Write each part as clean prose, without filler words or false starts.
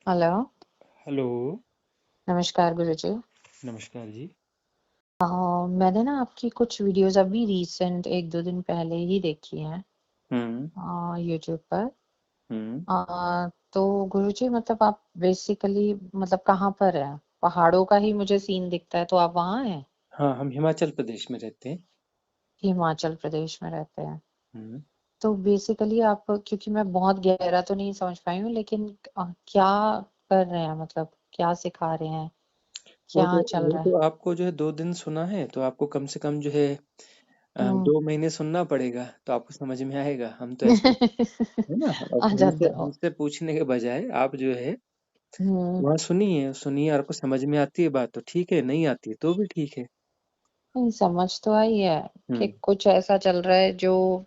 Hello, hello. नमस्कार गुरुजी। नमस्कार जी। मैंने ना आपकी कुछ वीडियोस अभी रिसेंट 1-2 दिन पहले ही देखी हैं हम्म। यूट्यूब पर। हम्म। तो गुरुजी मतलब आप बेसिकली मतलब कहाँ पर हैं? पहाड़ों का ही मुझे सीन दिखता है, तो आप वहाँ हैं? हाँ, हम हिमाचल प्रदेश में रहते हैं। हिमाचल प्रदेश में रहते हैं। हम्म। तो बेसिकली आप क्योंकि मैं बहुत गहरा तो नहीं समझ पाई हूँ, लेकिन क्या कर रहे हैं मतलब क्या सिखा रहे हैं? वो तो क्या चल वो रहा है? तो आपको जो है 2 दिन सुना है तो आपको कम से कम जो है हुँ। 2 महीने सुनना पड़ेगा तो आपको समझ में आएगा। हम तो ऐसे है ना। अब आ हमसे जाता है। हमसे पूछने के बजाय आप जो है हुँ। वहाँ सुनिए सुनिए, आपको समझ में आती है बात तो ठीक है, नहीं आती है तो भी ठीक है। नहीं, समझ तो आई है कि हम्म। कुछ ऐसा चल रहा है जो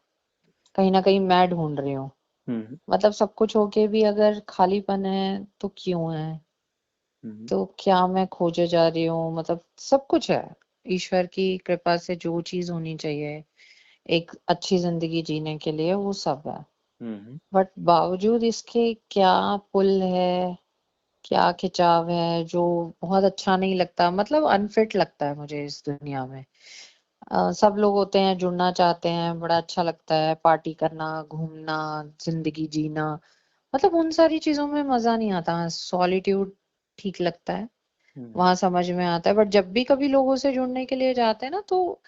कहीं न कहीं मैं ढूँढ रही हूँ। हम्म। मतलब सब कुछ होके भी अगर खालीपन है, तो क्यों है? हम्म। तो क्या मैं खोजे जा रही हूँ? मतलब सब कुछ है। ईश्वर की कृपा से जो चीज़ होनी चाहिए, एक अच्छी ज़िंदगी जीने के लिए, वो सब है। हम्म। बट बावजूद इसके क्या पुल है, क्या खिंचाव है, जो बहुत अच्छा नहीं लगता, मतलब अनफिट लगता है मुझे इस दुनिया में। सब लोग होते हैं, जुड़ना चाहते हैं, बड़ा अच्छा लगता है, पार्टी करना, घूमना, ज़िंदगी जीना, मतलब उन सारी चीज़ों में मज़ा नहीं आता। सॉलिट्यूड ठीक लगता है, हम्म। वहाँ समझ में आता है, बट जब भी कभी लोगों से जुड़ने के लिए जाते हैं ना, तो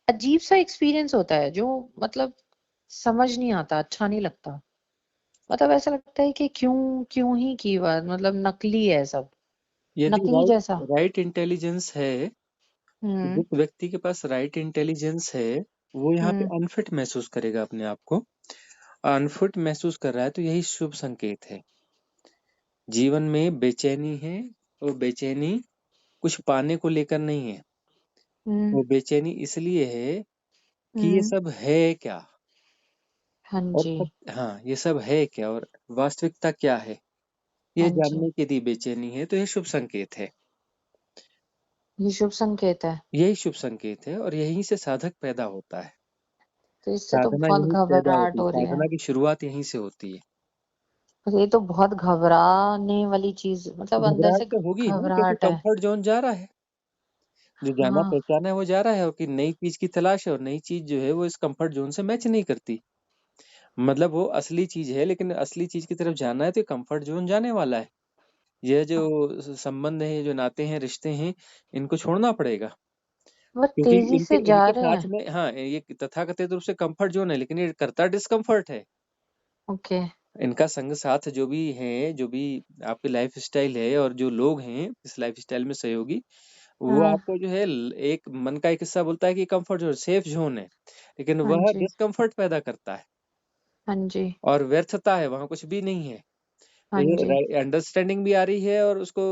अजीब-सा एक्सपीरियंस होता है, जो मतलब समझ नहीं आता, अच्छा नहीं लगता। मतलब ऐसा लगता है कि क्यों क्यों ही की बात, मतलब नकली है सब, यदि नकली जैसा। राइट राइट इंटेलिजेंस है, तो हुँ, जिस व्यक्ति के पास राइट इंटेलिजेंस है वो यहाँ पे हुँ, अनफिट महसूस करेगा अपने आप को। अनफिट महसूस कर रहा है तो यही शुभ संकेत है। जीवन में बेचैनी है, वो बेचैनी कुछ पाने को लेकर नहीं है। हुँ, वो बेचैनी इसलिए है कि ये हुँ। सब है क्या, हाँ और जी, हाँ, ये सब है क्या और वास्तविकता क्या है, ये हाँ जी। जानने के लिए बेचैनी है, तो ये शुभ संकेत है। ये शुभ संकेत है। यही शुभ संकेत है और यहीं से साधक पैदा होता है। तो इससे तो साधना बहुत यहीं पैदा होती घबराहट है, हो रही है। साधना की शुरुआत यहीं से होती है। और ये तो बहुत घबराने वाली चीज़, मतलब अंदर घबराहट से तो होगी ना, क्योंकि घबराहट है। कंफर्ट जोन जा रहा है। जो जाना हाँ, पहचाना है वो जा रहा है, और कि नई चीज की तलाश है, और नई चीज जो है वो इस कंफर्ट जोन से मैच नहीं करती। मतलब वो असली चीज है, लेकिन असली चीज की तरफ जाना है तो कंफर्ट जोन जाने वाला है। ये जो संबंध है, जो नाते हैं, रिश्ते हैं, इनको छोड़ना पड़ेगा। वो क्योंकि तेज़ी इनके से जा इनके रहे साथ हैं। में, हाँ, ये तथाकथित रूप से कंफर्ट जोन है, लेकिन ये करता डिस्कम्फर्ट है। ओके। इनका संग साथ जो भी है, जो भी आपकी लाइफ स्टाइल है, और जो लोग हैं इस लाइफ स्टाइल में सहयोगी, वो हाँ, आपको जो है एक मन का एक हिस्सा बोलता है कि कंफर्ट जोन सेफ जोन है, लेकिन हाँ वह जी, डिस्कम्फर्ट पैदा करता है हाँ जी, और व्यर्थता है, वहां कुछ भी नहीं है। तो हाँ जी। ये अंडरस्टैंडिंग भी आ रही है, और उसको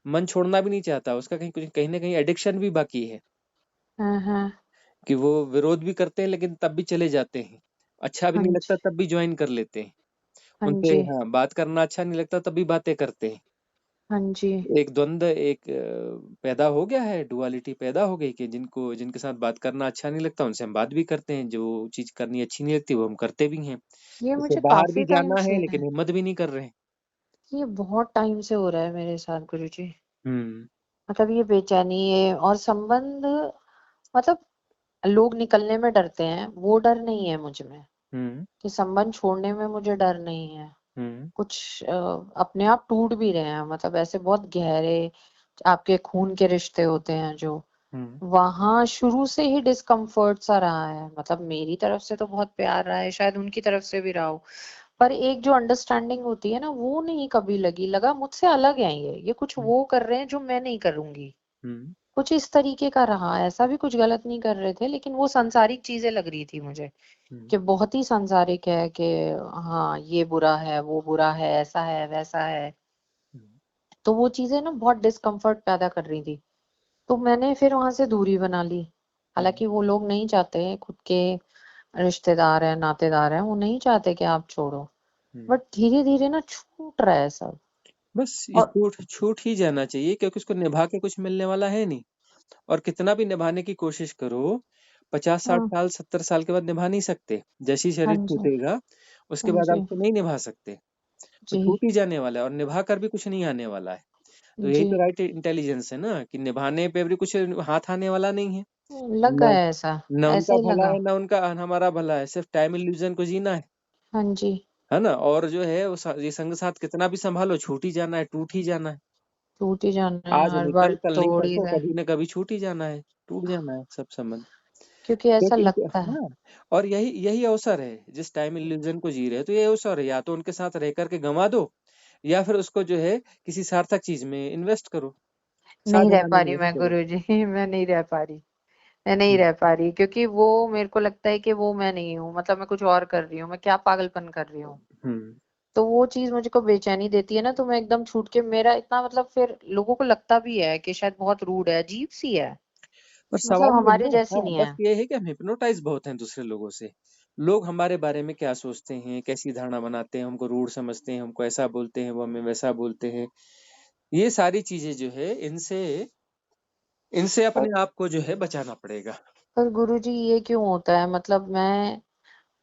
मन छोड़ना भी नहीं चाहता, उसका कहीं ना कहीं एडिक्शन भी बाकी है, हाँ, हाँ, कि वो विरोध भी करते हैं लेकिन तब भी चले जाते हैं। अच्छा भी हाँ नहीं जी, लगता तब भी ज्वाइन कर लेते हैं। हाँ उनसे, जी, हाँ, बात करना अच्छा नहीं लगता तब भी बातें करते हैं। हाँ जी, एक द्वंद, एक पैदा हो गया है, डुअलिटी पैदा हो गई, कि जिनके साथ बात करना अच्छा नहीं लगता उनसे हम बात भी करते हैं, जो चीज करनी अच्छी नहीं लगती वो हम करते भी हैं। ये इससे मुझे बाहर काफ़ी भी टाइम जाना है से लेकिन हिम्मत भी नहीं कर रहे हैं। ये बहुत टाइम से हो रहा है मेरे साथ गुरुजी। हम्म। मतलब ये बेचैनी है और संबंध, मतलब लोग निकलने में डरते हैं, वो डर नहीं है मुझ में, हम्म। कि संबंध छोड़ने में मुझे डर नहीं है। हम्म। कुछ अपने आप टूट भी रहे हैं, मतलब ऐसे बहुत गहरे आपके खून के रिश्ते होते हैं जो, हम्म। वहाँ शुरू से ही डिस्कम्फर्ट सा रहा है। मतलब मेरी तरफ से तो बहुत प्यार रहा है, शायद उनकी तरफ से भी रहा हो। पर एक जो अंडरस्टैंडिंग होती है ना, वो नहीं कभी लगी। लगा मुझसे अलग है ये कुछ हम्म। वो कर रहे हैं जो मैं नहीं करूँगी। हम्म। कुछ इस तरीके का रहा, ऐसा भी कुछ गलत नहीं कर रहे थे, लेकिन वो सांसारिक चीज़ें लग रही थी मुझे, हम्म। कि बहुत ही सांसारिक है कि हाँ, ये बुरा है, वो बुरा है, ऐसा है, वैसा है। हम्म। तो वो चीज़ें ना बहुत डिस्कम्फर्ट पैदा कर रही थी। तो मैंने फिर वहाँ से दूरी बना ली। हम्म। हालाँकि वो लोग नहीं चाहते, खुद के रिश्तेदार हैं, नातेदार हैं, वो नहीं चाहते कि आप छोड़ो। हम्म। बट धीरे-धीरे ना छूट रहा है सब। बस ये और छूट छूट ही जाना चाहिए, क्योंकि उसको निभा के कुछ मिलने वाला है नहीं। और कितना भी निभाने की कोशिश करो, 50 60 हुँ, साल 70 साल के बाद निभा नहीं सकते। जैसे ही हाँ शरीर जी, टूटेगा उसके हाँ बाद आप जी। उसको नहीं निभा सकते। तो जी, छूट ही जाने वाला है और निभा कर भी कुछ नहीं आने वाला है। तो यही जी। तो राइट इंटेलिजेंस है ना कि निभाने पे भी कुछ हाथ आने वाला नहीं है। लग गया न है ऐसा, ना ऐसा उनका ही भला लगा। है, ना उनका हमारा भला है, सिर्फ टाइम इल्यूज़न को जीना हाँ जी, है ना? और जो है वो ये संग-साथ कितना भी सँभालो छूट ही जाना है, टूट ही जाना है। टूट ही जाना है, आज हर नहीं कल, बार कल नहीं तोड़ ही परसों, रहे हैं, कभी न कभी छूट ही जाना है, टूट जाना है सब संबंध। क्योंकि ऐसा क्योंकि लगता है। हाँ, और यही यही अवसर है, जिस टाइम इल्यूज़न को जी रहे हो, तो ये अवसर है, या तो उनके साथ रह कर के गँवा दो, या फिर उसको जो है किसी सार्थक चीज़ में इन्वेस्ट करो, नहीं रह साधना में पा रही इन्वेस्ट मैं करो। गुरुजी मैं नहीं रह पा रही। मैं नहीं हुँ, रह पा रही क्योंकि वो मेरे को लगता है कि वो मैं नहीं हूँ, मतलब मैं कुछ और कर रही हूँ, मैं क्या पागलपन कर रही हूँ। हुँ। तो वो चीज़ मुझको बेचैनी देती है ना, तो मैं एकदम छूट के मेरा इतना मतलब फिर लोगों को लगता भी है कि शायद बहुत रूड है, अजीब-सी है। पर मतलब सवाल ये है हमारे ना, जैसी हाँ, नहीं बस है। ये है कि हम हिप्नोटाइज़ बहुत हैं दूसरे लोगों से। लोग हमारे बारे में क्या सोचते हैं, कैसी धारणा बनाते हैं, हमको रूड समझते हैं, हमको ऐसा बोलते हैं, वो हमें वैसा बोलते हैं। ये सारी चीज़ें जो है इनसे इनसे पर अपने आप को जो है बचाना पड़ेगा। पर गुरुजी ये क्यों होता है?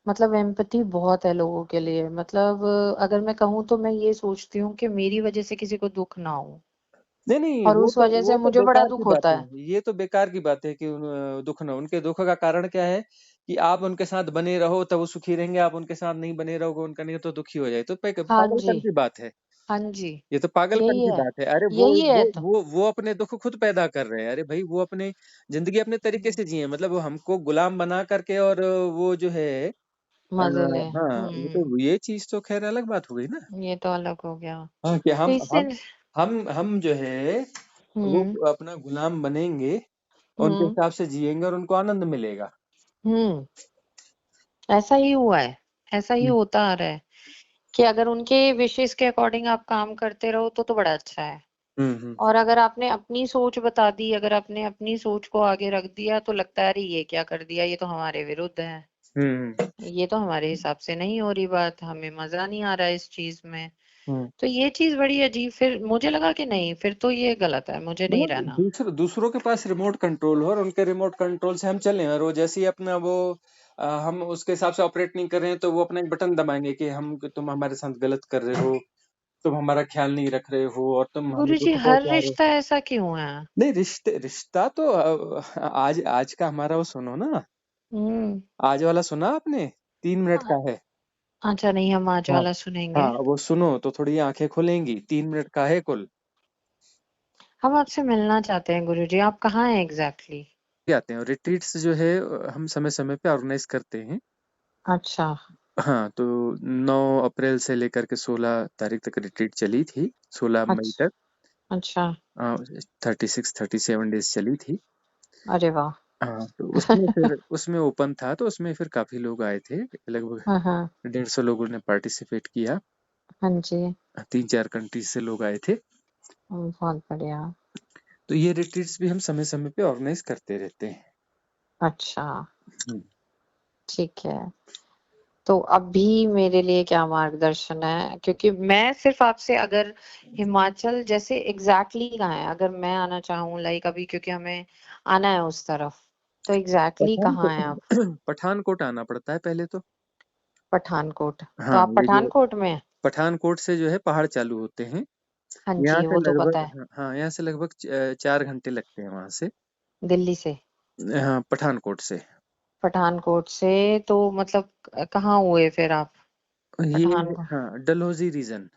मतलब एम्पैथी बहुत है लोगों के लिए। मतलब अगर मैं कहूँ तो मैं ये सोचती हूँ कि मेरी वज़ह से किसी को दुःख ना हो नहीं, नहीं, और उस वज़ह से वो तो मुझे बड़ा बेकार की दुःख बात होता है। है। ये तो बेकार की बात है कि दुःख ना उनके दुःख का कारण क्या है कि आप उनके साथ बने रहो तब वो सुखी रहेंगे, आप उनके साथ नहीं बने रहोगे, उनका नहीं तो दुखी हो जाए। तो हाँ जी, पागलपन की बात है। हाँ जी। ये तो पागलपन यही की है, बात है। अरे यही है तो। वो अपने दुःख खुद पैदा कर रहे हैं। अरे भाई वो अपने ज़िंदगी अपने तरीके हुँ, से जिए, मतलब वो हमको गुलाम बना करके और वो जो है मज़े ले। हाँ, वो तो ये चीज़ तो ख़ैर अलग बात हो गई ना। ये तो अलग हो गया। हाँ, कि तो इससे हम जो है वो हुँ, अपना गुलाम बनेंगे, उनके हुँ, हिसाब से जिएँगे और उनको आनंद मिलेगा। हुँ, ऐसा ही हुआ है, ऐसा ही हुँ, होता आ रहा है कि अगर उनके विशेज़ के अकॉर्डिंग आप काम करते रहो तो बड़ा अच्छा है। हुँ, हुँ, और अगर आपने अपनी सोच बता दी, अगर आपने अपनी सोच को आगे रख दिया तो लगता है अरे ये क्या कर दिया, ये तो हमारे विरुद्ध है। हुँ, ये तो हमारे हिसाब से नहीं हो रही बात, हमें मज़ा नहीं आ रहा है इस चीज़ में। हुँ। तो ये चीज़ बड़ी अजीब फिर मुझे लगा कि नहीं, फिर तो ये गलत है, मुझे नहीं मतलब रहना। दूसरों के पास रिमोट कंट्रोल हो और उनके रिमोट कंट्रोल से हम चलें और वो जैसे ही अपना हम उसके हिसाब से ऑपरेट नहीं कर रहे हैं तो वो अपना एक बटन दबाएँगे कि हम तुम हमारे साथ गलत कर रहे हो, तुम हमारा ख़्याल नहीं रख रहे हो और तुम हमें गुरुजी दुःख हर पहुँचा रहे हो। रिश्ता ऐसा क्यों है? नहीं, रिश्ता तो आज आज का हमारा वो सुनो ना, हुँ। आज वाला सुना आपने? 3 मिनट अ, का है। अच्छा नहीं हम आज हाँ, वाला सुनेंगे। हाँ, वो सुनो तो थोड़ी आँखें खुलेंगी, 3 मिनट का है कुल। हम आपसे मिलना चाहते हैं गुरुजी, आप कहाँ हैं एग्ज़ैक्टली? आते हैं और रिट्रीट्स जो है हम समय-समय पे ऑर्गेनाइज़ करते हैं। अच्छा, हाँ, तो 9 अप्रैल से लेकर के 16 तारीख तक रिट्रीट चली थी, 16 मई अच्छ तक अच्छा, 36-37 डेज़ चली थी। अरे वाह! हाँ, तो उसमें ओपन था तो उसमें फिर काफ़ी लोग आए थे, लगभग हाँ, हाँ। 150 लोगों ने पार्टिसिपेट किया। हाँ जी, 3-4 कंट्रीज़ से लोग आए थे। बहुत बढ़िया। तो ये रिट्रीट्स भी हम समय-समय पे ऑर्गेनाइज़ करते रहते हैं। अच्छा, हुँ। ठीक है। तो अभी मेरे लिए क्या मार्गदर्शन है? क्योंकि मैं सिर्फ़ आपसे अगर हिमाचल जैसे एग्ज़ैक्टली कहाँ है? अगर मैं आना चाहूँ लाइक अभी क्योंकि हमें आना है उस तरफ, तो एग्ज़ैक्टली कहाँ हैं पठानकोट आप? पठानकोट आना पड़ता है पहले तो। पठानकोट। तो हाँ, आप ये जो पठानकोट में हैं? पठानकोट से जो है पहाड़ चालू होते हैं। हाँ यहाँ जी, से वो तो पता है, यहाँ से लगभग 4 घंटे लगते हैं वहाँ से। दिल्ली से। हाँ, पठानकोट से। पठानकोट से तो मतलब कहाँ हुए फिर आप? ये पठानकोट हाँ, डलहौज़ी रीजन।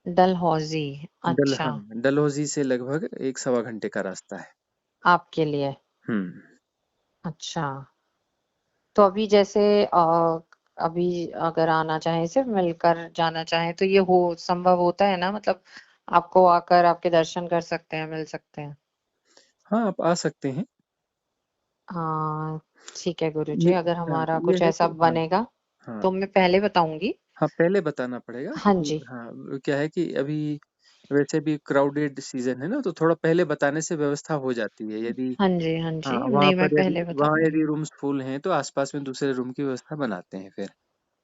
डलहौज़ी, अच्छा, हाँ, डलहौज़ी से लगभग 1 सवा घंटे का रास्ता है। आपके लिए। हुँ। अच्छा, तो अभी जैसे अभी अगर आना चाहें सिर्फ़ मिलकर जाना चाहें तो ये हो संभव होता है ना? मतलब आपको आकर आपके दर्शन कर सकते हैं, मिल सकते हैं? हाँ, आप आ सकते हैं। हाँ, ठीक है गुरुजी, अगर हाँ, हमारा ये कुछ है ऐसा कि हाँ, बनेगा, हाँ। तो मैं पहले बताऊँगी। हाँ, पहले बताना पड़ेगा हाँ क्योंकि जी। हाँ, वो क्या है कि अभी वैसे भी क्राउडेड सीज़न है ना, तो थोड़ा पहले बताने से व्यवस्था हो जाती है। यदि हाँ जी, हाँ हाँ, जी। नहीं, मैं पहले बता दूँगी। वहाँ यदि रूम्स फुल हैं, तो आस-पास में दूसरे रूम की व्यवस्था बनाते हैं फिर।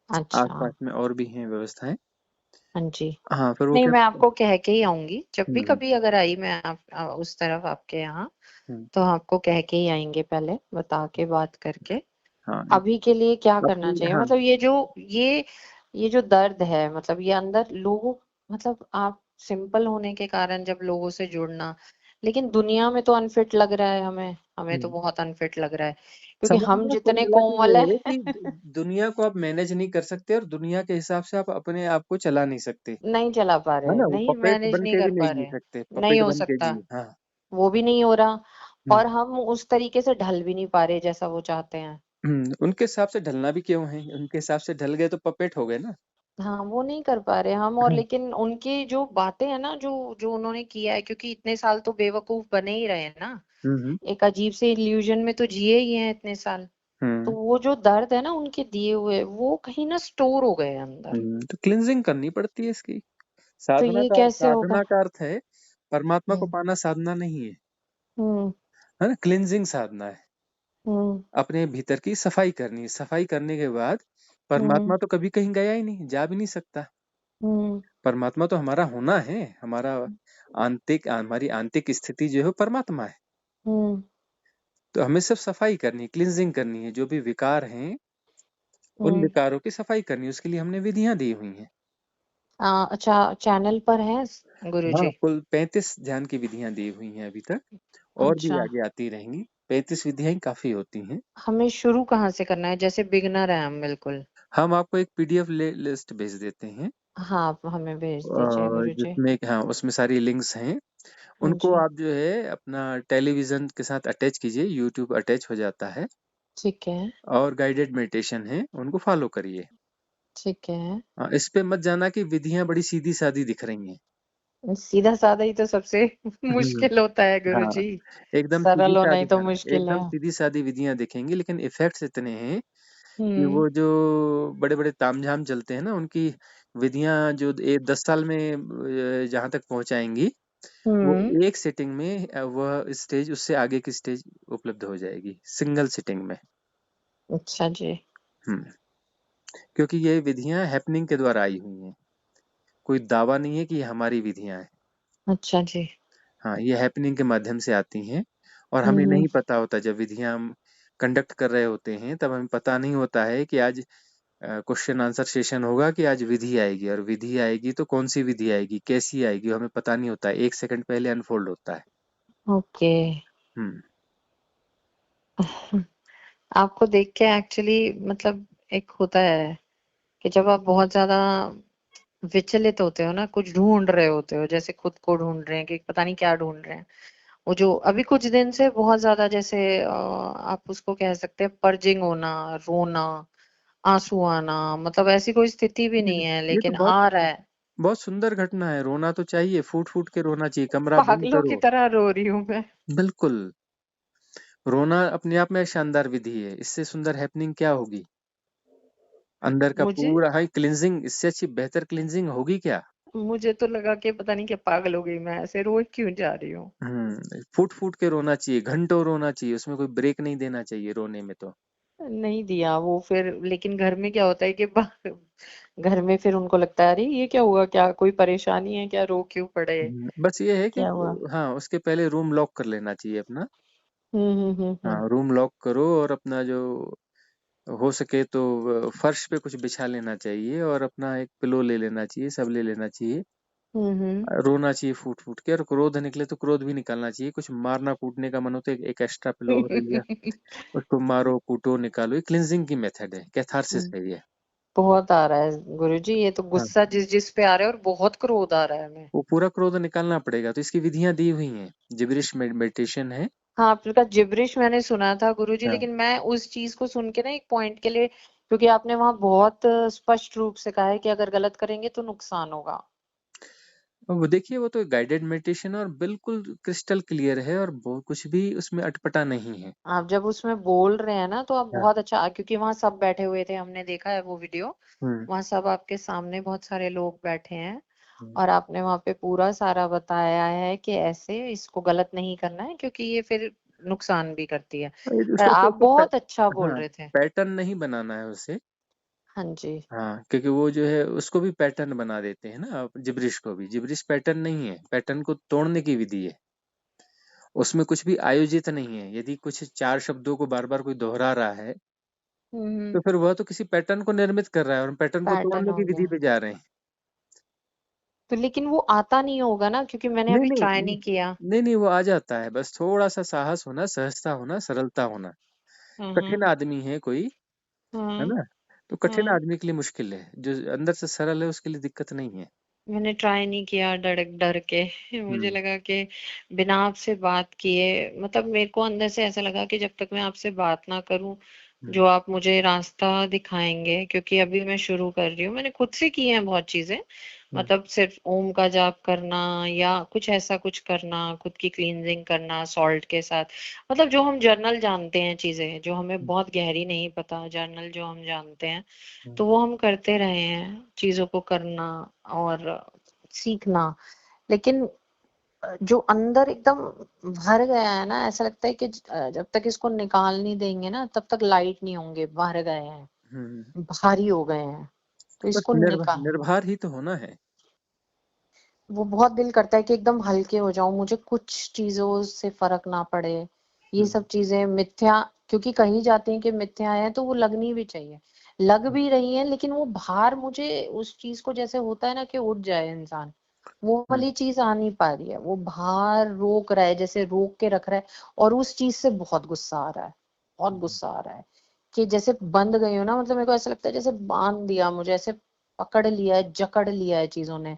अच्छा, आस-पास में और भी हैं व्यवस्थाएँ। हाँ जी। हाँ, फिर वो नहीं, क्या मैं आपको कह के ही आऊँगी। जब भी हुँ, कभी अगर आई मैं उस तरफ आपके यहाँ, हुँ, तो आपको कह के ही आएँगे पहले, बता के बात करके। हाँ, अभी के लिए क्या करना अपनी चाहिए? हाँ, मतलब ये जो ये ये जो दर्द है मतलब ये अंदर लोगों मतलब आप सिंपल होने के कारण जब लोगों से जुड़ना, लेकिन दुनिया में तो अनफिट लग रहा है हमें, हमें तो हम्म। बहुत अनफिट लग रहा है क्योंकि हम समझना कुल जितने मिला के कोमल ये है है कि दुनिया को आप मैनेज नहीं कर सकते और दुनिया के हिसाब से आप अपने आप को चला नहीं सकते, नहीं चला पा है रहे, ना? वो नहीं पपेट मैनेज बन नहीं के कर भी पा नहीं जी रहे, सकते, नहीं पपेट हो बन के सकता, जी, हाँ। वो भी नहीं हो रहा। हम्म। और हम उस तरीके से ढल भी नहीं पा रहे जैसा वो चाहते हैं। उनके हिसाब से ढलना भी क्यों है? उनके हिसाब से ढल गए तो पपेट हो गए ना। हाँ वो नहीं कर पा रहे हम, और लेकिन उनकी जो बातें हैं ना, जो जो उन्होंने किया है, क्योंकि इतने साल तो बेवकूफ बने ही रहे हैं ना, हम्म। एक अजीब से इल्यूजन में तो जिए ही हैं इतने साल। तो हम्म। वो जो दर्द है ना उनके दिए हुए, वो कहीं ना स्टोर हो गए हैं अंदर। तो क्लींजिंग करनी पड़ती है इसकी। तो साधना ये का कैसे होगा? साधना का अर्थ है परमात्मा को हम्म पाना, साधना नहीं है, हम्म है ना? क्लींजिंग साधना है। हम्म अपने भीतर की सफाई करनी है। सफाई करने के बाद हम्म परमात्मा तो कभी कहीं गया ही नहीं, जा भी नहीं सकता। हम्म परमात्मा तो हमारा होना है, हमारा आंतरिक, हमारी आंतरिक स्थिति जो है वो परमात्मा है। हम्म तो हमें सिर्फ सफाई करनी है, क्लींजिंग करनी है। जो भी विकार हैं उन हम्म। विकारों की सफाई करनी है, उसके लिए हमने विधियां दी हुई हैं। अच्छा, चैनल पर है हाँ, गुरुजी? कुल 35 ध्यान की विधियां दी हुई हैं अभी तक, और भी अच्छा, आगे आती रहेंगी। 35 विधियां ही काफी होती हैं। हमें शुरू कहाँ से करना है, जैसे बिगनर है हम बिल्कुल? हम आपको एक पीडीएफ लिस्ट भेज देते हैं, हाँ, आप हमें भेज दीजिए गुरुजी। जिसमें हाँ उसमें सारी लिंक्स हैं। हाँ उनको जी। आप जो है अपना टेलीविजन के साथ अटैच कीजिए, यूट्यूब अटैच हो जाता है। ठीक है। और गाइडेड मेडिटेशन है, उनको फॉलो करिए। ठीक है। इस पे मत जाना कि विधियां बड़ी सीधी सादी दिख रही हैं। सीधा साधा ही तो सबसे हम्म। मुश्किल होता है हाँ, गुरुजी। एकदम सीधी सरल होना ही सादी, तो हाँ, मुश्किल है। एकदम सीधी सादी विधियां दिखेंगी, लेकिन इफेक्ट्स इतने हैं कि हम्म वो जो बड़े बड़े तामझाम चलते हैं ना, उनकी विधियां जो 10 साल में जहां तक पहुंचाएंगी, वो हम्म। एक सिटिंग में वह स्टेज, उससे आगे की स्टेज उपलब्ध हो जाएगी सिंगल सिटिंग में। अच्छा जी। हम्म। क्योंकि ये विधियां हैपनिंग के द्वारा आई हुई हैं, कोई दावा नहीं है कि ये हमारी विधियां हैं। अच्छा जी। हाँ, ये हैपनिंग के माध्यम से आती हैं। और हमें हम्म। नहीं पता होता, जब विधियां हम कंडक्ट कर रहे होते हैं तब हमें पता नहीं होता है कि आज क्वेश्चन आंसर सेशन होगा, कि आज विधि आएगी, और विधि आएगी तो कौन सी विधि आएगी, कैसी आएगी, हमें पता नहीं होता है। 1 सेकंड पहले अनफोल्ड होता है। ओके। हम्म। आपको देख के एक्चुअली मतलब एक होता है कि जब आप बहुत ज्यादा विचलित होते हो ना, कुछ ढूंढ रहे होते हो, जैसे खुद को ढूंढ रहे हैं कि पता नहीं क्या ढूंढ रहे हैं, वो जो अभी कुछ दिन से बहुत ज्यादा जैसे आप उसको कह सकते हैं पर्जिंग होना, रोना, आंसू आना, मतलब ऐसी कोई स्थिति भी ये नहीं है ये तो लेकिन बहुत आ रहा है। बहुत सुंदर घटना है। रोना तो चाहिए, फूट फूट के रोना चाहिए, कमरा बंद पागलों की करो। तरह रो रही हूँ मैं। बिल्कुल। रोना अपने आप में शानदार विधि है, इससे सुंदर हैपनिंग क्या होगी? अंदर का मुझे पूरा हाई क्लिनजिंग, इससे अच्छी बेहतर क्लिनजिंग होगी क्या? मुझे तो लगा कि पता नहीं क्या पागल हो गई मैं, ऐसे रो क्यों जा रही हूँ। फूट फूट के रोना चाहिए, घंटों रोना चाहिए, उसमें कोई ब्रेक नहीं देना चाहिए रोने में तो। नहीं दिया वो फिर, लेकिन घर में क्या होता है कि घर में फिर उनको लगता है अरे ये क्या हुआ, क्या कोई परेशानी है क्या, रो क्यों पड़े, बस ये है कि क्या हुआ। हाँ, उसके पहले रूम लॉक कर लेना चाहिए अपना। हम्म। हाँ, रूम लॉक करो, और अपना जो हो सके तो फर्श पे कुछ बिछा लेना चाहिए, और अपना एक पिलो ले लेना चाहिए, सब ले लेना चाहिए। हम्म। रोना चाहिए फूट फूट के, और क्रोध निकले तो क्रोध भी निकालना चाहिए। कुछ मारना कूटने का मन हो तो एक एक्स्ट्रा पिलो ले लिया, उसको मारो कूटो निकालो। ये क्लिनजिंग की मेथड है, कैथारसिस है ये। बहुत आ रहा है गुरुजी, ये तो हाँ, गुस्सा जिस जिस पे आ रहा है, और बहुत क्रोध आ रहा है हमें। वो पूरा क्रोध निकालना पड़ेगा, तो इसकी विधियां दी हुई हैं। जिब्रिश मेडिटेशन है। हाँ, आपका जिब्रिश मैंने सुना था गुरुजी, हाँ, लेकिन मैं उस चीज को सुन के ना एक पॉइंट के लिए, क्योंकि आपने वहां बहुत स्पष्ट रूप से कहा है कि अगर गलत करेंगे तो नुकसान होगा। वो देखिए, वो तो गाइडेड मेडिटेशन और बिल्कुल क्रिस्टल क्लियर है, और बहुत कुछ भी उसमें अटपटा नहीं है। आप जब उसमें बोल रहे हैं ना तो आप हाँ। बहुत अच्छा, क्योंकि वहां सब बैठे हुए थे, हमने देखा है वो वीडियो। हम्म। वहां सब आपके सामने बहुत सारे लोग बैठे हैं, हम्म। और आपने वहां पे पूरा सारा बताया है कि ऐसे इसको गलत नहीं करना है क्योंकि ये फिर नुकसान भी करती है। पर उसको आप उसको बहुत अच्छा बोल हाँ, रहे थे। पैटर्न नहीं बनाना है उसे। हाँ जी। हाँ, क्योंकि वो जो है उसको भी पैटर्न बना देते हैं ना, आप जिब्रिश को भी। जिब्रिश पैटर्न नहीं है, पैटर्न को तोड़ने की विधि है। उसमें कुछ भी आयोजित नहीं है। यदि कुछ 4 शब्दों को बार बार कोई दोहरा रहा है तो फिर वह तो किसी पैटर्न को निर्मित कर रहा है और पैटर्न को पैटर्न तोड़ने हो की विधि गया। पे जा रहे हैं। तो लेकिन वो आता नहीं होगा ना, क्योंकि मैंने नहीं अभी नहीं ट्राई नहीं नहीं किया। नहीं नहीं, वो आ जाता है, बस थोड़ा सा साहस होना, सहजता होना, सरलता होना। हम्म। कठिन आदमी है कोई, है हम्म। ना, तो कठिन हम्म। आदमी के लिए मुश्किल है, जो अंदर से सरल है उसके लिए दिक्कत नहीं है। मैंने ट्राई नहीं किया, डर डर के। मुझे हम्म लगा कि बिना आपसे बात किए, मतलब मेरे को अंदर से ऐसा लगा कि जब तक मैं आपसे बात ना करूं, हम्म जो आप मुझे रास्ता दिखाएंगे, क्योंकि अभी मैं शुरू कर रही हूँ, मैंने खुद से की है बहुत चीजें। हम्म मतलब सिर्फ ओम का जाप करना या कुछ ऐसा कुछ करना, खुद की क्लींजिंग करना सॉल्ट के साथ। मतलब जो हम जर्नल जानते हैं, चीजें जो हमें बहुत गहरी नहीं पता, जर्नल जो हम जानते हैं, हम्म तो वो हम करते रहे हैं, चीजों को करना और सीखना। लेकिन जो अंदर एकदम भर गया है ना, ऐसा लगता है कि जब तक इसको निकाल नहीं देंगे ना, तब तक लाइट नहीं होंगे, भर गए हैं, हम्म। भारी हो गए हैं। तो बस इसको निकाल, निर्भर ही तो होना है। वो बहुत दिल करता है कि एकदम हल्के हो जाऊं, मुझे कुछ चीजों से फर्क ना पड़े। ये हम्म सब चीजें मिथ्या, क्योंकि कही जाती हैं कि मिथ्या है, तो वो लगनी भी चाहिए, लग भी रही है, लेकिन वो भार मुझे उस चीज को, जैसे होता है ना कि उठ जाए इंसान, वो हम्म वाली चीज आ नहीं पा रही है। वो भार रोक रहा है, जैसे रोक के रख रहा है। और उस चीज से बहुत गुस्सा आ रहा है, बहुत गुस्सा आ रहा है कि जैसे बंद गई हो ना, मतलब मेरे को ऐसा लगता है जैसे बांध दिया मुझे, ऐसे पकड़ लिया है, जकड़ लिया है चीजों ने।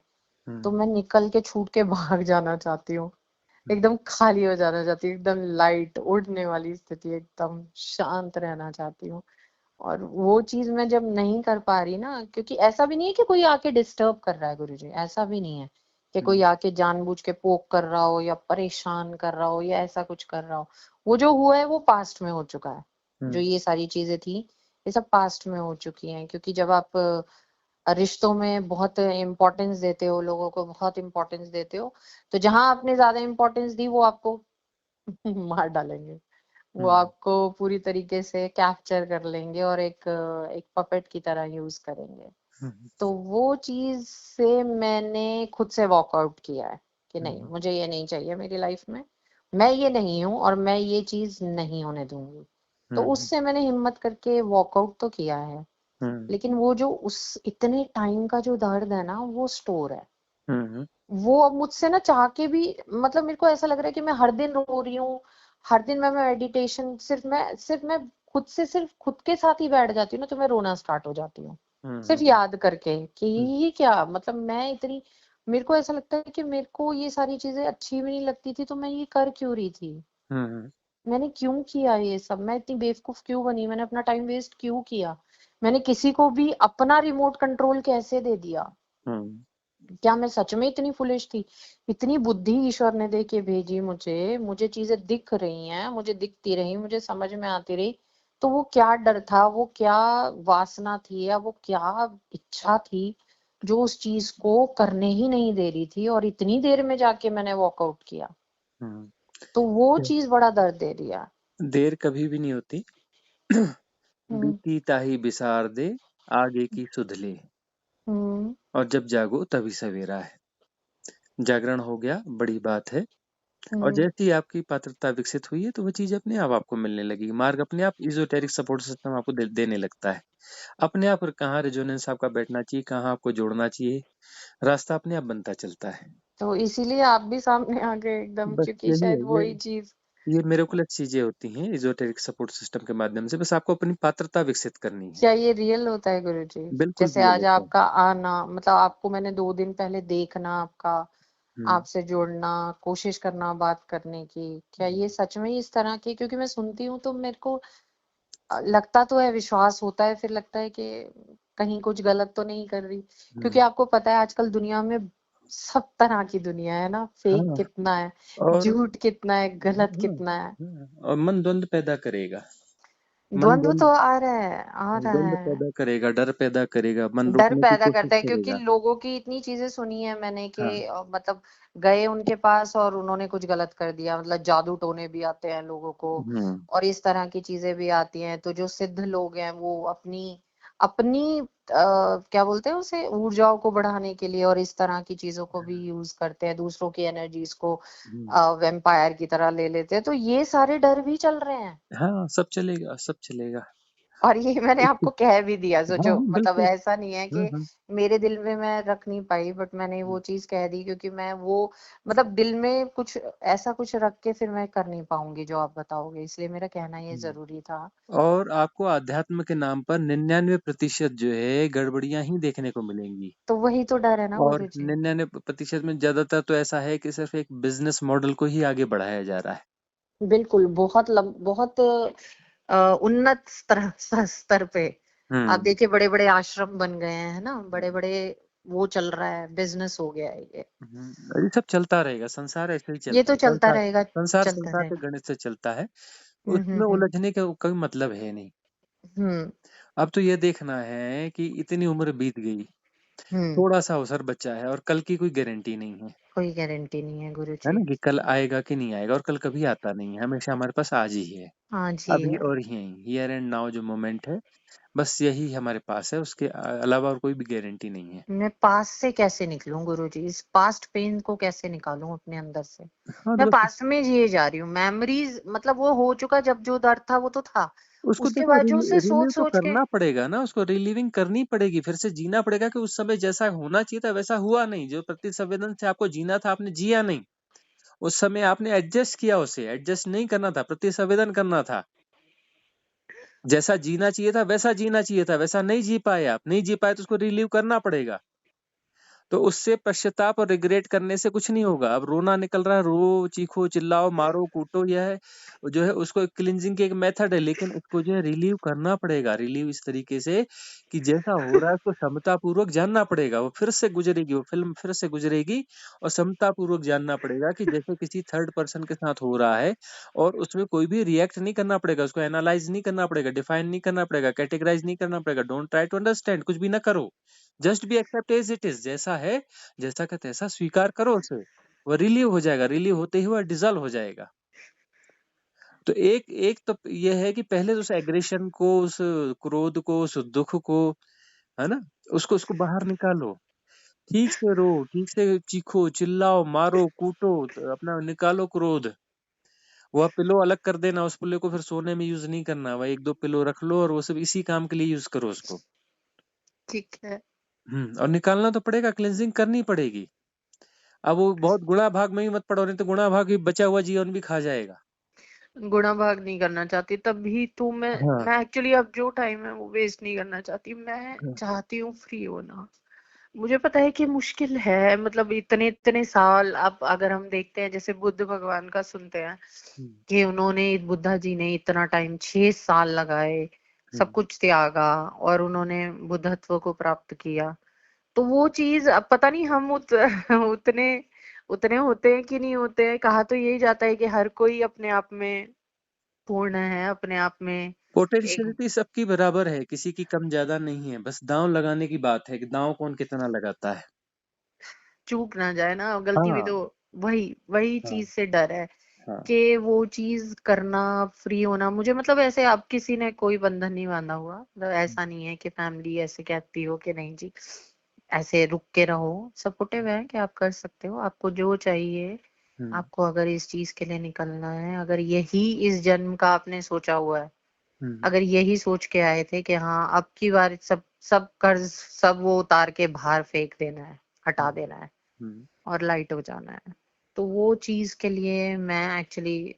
तो हम्म मैं निकल के छूट के भाग जाना चाहती हूँ, हम्म एकदम खाली हो जाना चाहती हूँ, एकदम लाइट उड़ने वाली स्थिति, एकदम शांत रहना चाहती हूँ। और वो चीज मैं जब नहीं कर पा रही ना, क्योंकि ऐसा भी नहीं है कि कोई आके डिस्टर्ब कर रहा है गुरुजी, ऐसा भी नहीं है कि कोई हम्म आके जानबूझ के पोक कर रहा हो या परेशान कर रहा हो या ऐसा कुछ कर रहा हो। वो जो हुआ है वो पास्ट में हो चुका है। जो हम्म ये सारी चीजें थी, ये सब पास्ट में हो चुकी हैं, क्योंकि जब आप रिश्तों में बहुत इम्पोर्टेंस देते हो, लोगों को बहुत इम्पोर्टेंस देते हो, तो जहां आपने ज्यादा इम्पोर्टेंस दी, वो आपको मार डालेंगे, वो हम्म आपको पूरी तरीके से कैप्चर कर लेंगे और एक पपेट की तरह यूज करेंगे। हम्म तो वो चीज से मैंने खुद से वॉकआउट किया है कि नहीं, हम्म मुझे ये नहीं चाहिए मेरी लाइफ में, मैं ये नहीं हूँ और मैं ये चीज नहीं होने दूंगी। तो हम्म उससे मैंने हिम्मत करके वॉकआउट तो किया है। हम्म लेकिन वो जो उस इतने टाइम का जो दर्द है ना, वो स्टोर है। हम्म वो अब मुझसे ना चाह के भी, मतलब मेरे को ऐसा लग रहा है कि मैं हर दिन रो रही हूँ। हर दिन मैं मेडिटेशन, सिर्फ मैं खुद से, सिर्फ खुद के साथ ही बैठ जाती हूँ ना, तो मैं रोना स्टार्ट हो जाती हूँ। सिर्फ हम्म याद करके कि ये क्या, मतलब मैं इतनी, मेरे को ऐसा लगता है कि मेरे को ये सारी चीजें अच्छी भी नहीं लगती थी, तो मैं ये कर क्यों रही थी, हम्म मैंने क्यों किया ये सब, मैं इतनी बेवकूफ क्यों बनी, मैंने अपना टाइम वेस्ट क्यों किया, मैंने किसी को भी अपना रिमोट कंट्रोल कैसे दे दिया। हम्म क्या मैं सच में इतनी फुलिश थी? इतनी बुद्धि ईश्वर ने दे के भेजी मुझे, मुझे चीजें दिख रही हैं, मुझे दिखती रही, मुझे समझ में आती रही। तो वो क्या डर था, वो क्या वासना थी, या वो क्या इच्छा थी, जो उस चीज को करने ही नहीं दे रही थी, और इतनी देर में जाके मैंने वॉकआउट किया। हम्म। तो वो तो चीज बड़ा दर्द दे दिया। देर कभी भी नहीं होती। हम्म। बीती ताही बिसार दे, आगे की सुध ले। हम्म। और जब जागो तभी सवेरा है। जागरण हो गया, बड़ी बात है। और हम्म। जैसे ही आपकी पात्रता विकसित हुई है तो वो चीज अपने आप आपको मिलने लगेगी, मार्ग अपने आप इजोटेरिक सपोर्ट सिस्टम आपको देने लगता है। अपने आप कहाँ रेजोनेंस आपका बैठना चाहिए, कहाँ आपको जोड़ना चाहिए, रास्ता अपने आप बनता चलता है। तो इसीलिए आप भी सामने आ गए एकदम, बस क्योंकि यही है, शायद वही चीज। ये मेरेकुलर चीजें होती हैं इजोटेरिक सपोर्ट सिस्टम के माध्यम से, बस आपको अपनी पात्रता विकसित करनी है। क्या ये रियल होता है गुरुजी? बिल्कुल जैसे रियल आज होता है। आपका आना, मतलब आपको मैंने 2 दिन पहले देखना, आपका हम्म आपसे जुड़ना, कोशिश करना बात करने की, क्या ये सच में ही इस तरह की? क्योंकि मैं सुनती हूँ तो मेरे को लगता तो है, विश्वास होता है, फिर लगता है कि कहीं कुछ गलत तो नहीं कर रही। क्योंकि हम्म, आपको पता है आजकल दुनिया में सब तरह की दुनिया है ना, फेक हाँ। कितना है, और झूठ कितना है, गलत हाँ, कितना है। और मन द्वंद पैदा करेगा। मन द्वंद्व द्वंद तो आ रहा है, आ रहा द्वंद है। पैदा करेगा, डर पैदा करेगा, मन डर रोकने की पैदा कोशिश करता है, क्योंकि करेगा। लोगों की इतनी चीजें सुनी है मैंने कि हाँ। मतलब गए उनके पास और उन्होंने कुछ गलत कर दिया, मतलब जादू टोने भी आते हैं लोगों को, हम्म और इस तरह की चीजें भी आती हैं। तो जो सिद्ध लोग हैं वो अपनी अपनी क्या बोलते हैं उसे, ऊर्जाओं को बढ़ाने के लिए और इस तरह की चीजों को भी यूज करते हैं, दूसरों की एनर्जीज को हम्म। वेम्पायर की तरह ले लेते हैं। तो ये सारे डर भी चल रहे हैं। हाँ, सब चलेगा, सब चलेगा। और ये मैंने आपको कह भी दिया, हाँ, सोचो, हाँ, मतलब बिल्कुल। ऐसा नहीं है हुँ, कि हुँ। मेरे दिल में मैं रख नहीं पाई, बट मैंने वो चीज कह दी, क्योंकि मैं वो, मतलब दिल में कुछ ऐसा कुछ रख के फिर मैं कर नहीं पाऊंगी जो आप बताओगे, इसलिए मेरा कहना ये हुँ। जरूरी था। और आपको अध्यात्म के नाम पर 99% जो है गड़बड़ियाँ ही देखने को मिलेंगी। तो वही तो डर है ना और गुरु जी। 99% में ज़्यादातर तो ऐसा है कि सिर्फ़ एक बिज़नेस मॉडल को ही आगे बढ़ाया जा रहा है। बिल्कुल, बहुत उन्नत स्तर पे आप हुँ। देखिए, बड़े बड़े आश्रम बन गए हैं, है ना, बड़े बड़े, वो चल रहा है, बिजनेस हो गया है ये। हुँ, ये सब चलता रहेगा, संसार ऐसे ही ये चलता तो है। चलता संसार रहेगा, संसार चलता संसार के रहेगा। गणित से चलता है, उसमें हम्म। उलझने का कोई मतलब है नहीं। हम्म। अब तो ये देखना है कि इतनी उम्र बीत गई, हम्म। थोड़ा-सा अवसर बचा है और कल की कोई गारंटी नहीं कोई गारंटी नहीं है गुरु है जी। ना? कि कल आएगा कि नहीं आएगा और कल कभी आता नहीं है, हमेशा हमारे पास आज ही है। हाँ जी अभी है। और यहीं, हियर एंड नाउ जो मोमेंट है, बस यही हमारे पास है, उसके अलावा और कोई भी गारंटी नहीं है। मैं पास्ट से कैसे निकलूं गुरु जी, इस पास्ट पेन को कैसे निकालूं अपने अंदर से। हाँ, तो मैं बस पास्ट में जिए जा रही हूँ, मेमोरीज, मतलब वो हो चुका, जब जो दर्द था वो तो था। उसको उसके देखो बावजूद से रिलीव सोच तो सोच के। करना पड़ेगा ना, उसको रिलीविंग करनी पड़ेगी, फिर से जीना पड़ेगा कि उस समय जैसा होना चाहिए था वैसा हुआ नहीं, जो प्रतिसंवेदन से आपको जीना था आपने जिया नहीं। उस समय आपने एडजस्ट किया उसे, एडजस्ट नहीं करना था, प्रतिसंवेदन करना था। जैसा जीना चाहिए था वैसा जीना चाहिए था, वैसा नहीं जी पाए आप, नहीं जी पाए तो उसको रिलीव करना पड़ेगा। तो उससे पश्चाताप और रिग्रेट करने से कुछ नहीं होगा। अब रोना निकल रहा है, रो, चीखो, चिल्लाओ, मारो, कूटो, यह जो है उसको क्लींजिंग की एक मेथड है, लेकिन उसको जो है रिलीव करना पड़ेगा। रिलीव इस तरीके से कि जैसा हो रहा है उसको समतापूर्वक जानना पड़ेगा। वो फिर से गुजरेगी, वो फ़िल्म फिर से गुजरेगी और समतापूर्वक जानना पड़ेगा कि जैसे किसी थर्ड पर्सन के साथ हो रहा है और उसमें कोई भी रिएक्ट नहीं करना पड़ेगा, उसको एनालाइज़ नहीं करना पड़ेगा, डिफाइन नहीं करना पड़ेगा, कैटेगराइज़ नहीं करना पड़ेगा। डोंट ट्राई टू अंडरस्टैंड, कुछ भी ना करो। Just be accept as it is, जैसा है, जैसा का तैसा स्वीकार करो उसे। वो रिलीव हो जाएगा, रिलीव होते ही वह डिसॉल्व हो जाएगा। तो एक एक तो ये है कि पहले तो उस एग्रेशन को, उस क्रोध को, उस दुःख को, है ना? उसको उसको बाहर निकालो। ठीक से रो, ठीक से चीखो, चिल्लाओ, मारो, कूटो, अपना निकालो क्रोध। वह पिलो अलग कर देना, उस पिलो को फिर सोने में यूज़ नहीं करना। वह 1-2 पिलो रख लो और वो सब इसी काम के लिए यूज़ करो उसको। ठीक है। और निकालना तो पड़ेगा, क्लींजिंग करनी पड़ेगी। अब वो बहुत गुणा भाग में ही मत पड़ो, नहीं तो गुणा भाग भी बचा हुआ जीवन भी खा जाएगा। गुणा भाग नहीं करना चाहती, तभी तो हाँ, मैं एक्चुअली अब जो टाइम है वो वेस्ट नहीं करना चाहती, मैं हाँ। चाहती हूँ फ्री होना। मुझे पता है कि मुश्किल है, मतलब इतने इतने साल, अब अगर हम देखते हैं जैसे बुद्ध भगवान का सुनते हैं हुँ, कि उन्होंने, बुद्धा जी ने इतना टाइम, 6 साल लगाए, हुँ, सब कुछ त्यागा, और उन्होंने बुद्धत्व को प्राप्त किया। तो वो चीज अब पता नहीं हम उतने उतने होते हैं कि नहीं होते हैं। कहा तो यही जाता है कि हर कोई अपने आप में पूर्ण है, अपने आप में एक, पोटेंशियलिटी सबकी बराबर है, किसी की कम ज़्यादा नहीं है, बस दाँव लगाने की बात है कि दाँव कौन कितना लगाता है। चूक ना जाए ना, गलती भी हाँ, तो, वही वही हाँ, चीज से डर है हाँ, कि वो चीज करना, फ्री होना। मुझे मतलब ऐसे अब किसी ने कोई बंधन नहीं बांधा हुआ, मतलब हुँ, ऐसा नहीं है कि फैमिली ऐसे कहती हो कि नहीं जी ऐसे रुक के रहो, सपोर्टिव है कि आप कर सकते हो, आपको जो चाहिए, हुँ, आपको अगर इस चीज के लिए निकलना है, अगर यही इस जन्म का आपने सोचा हुआ है, हुँ, अगर यही सोच के आए थे कि हाँ अब की बार सब सब कर्ज सब वो उतार के बाहर फेंक देना है, हटा हुँ, देना है हुँ, और लाइट हो जाना है, तो वो चीज के लिए मैं एक्चुअली,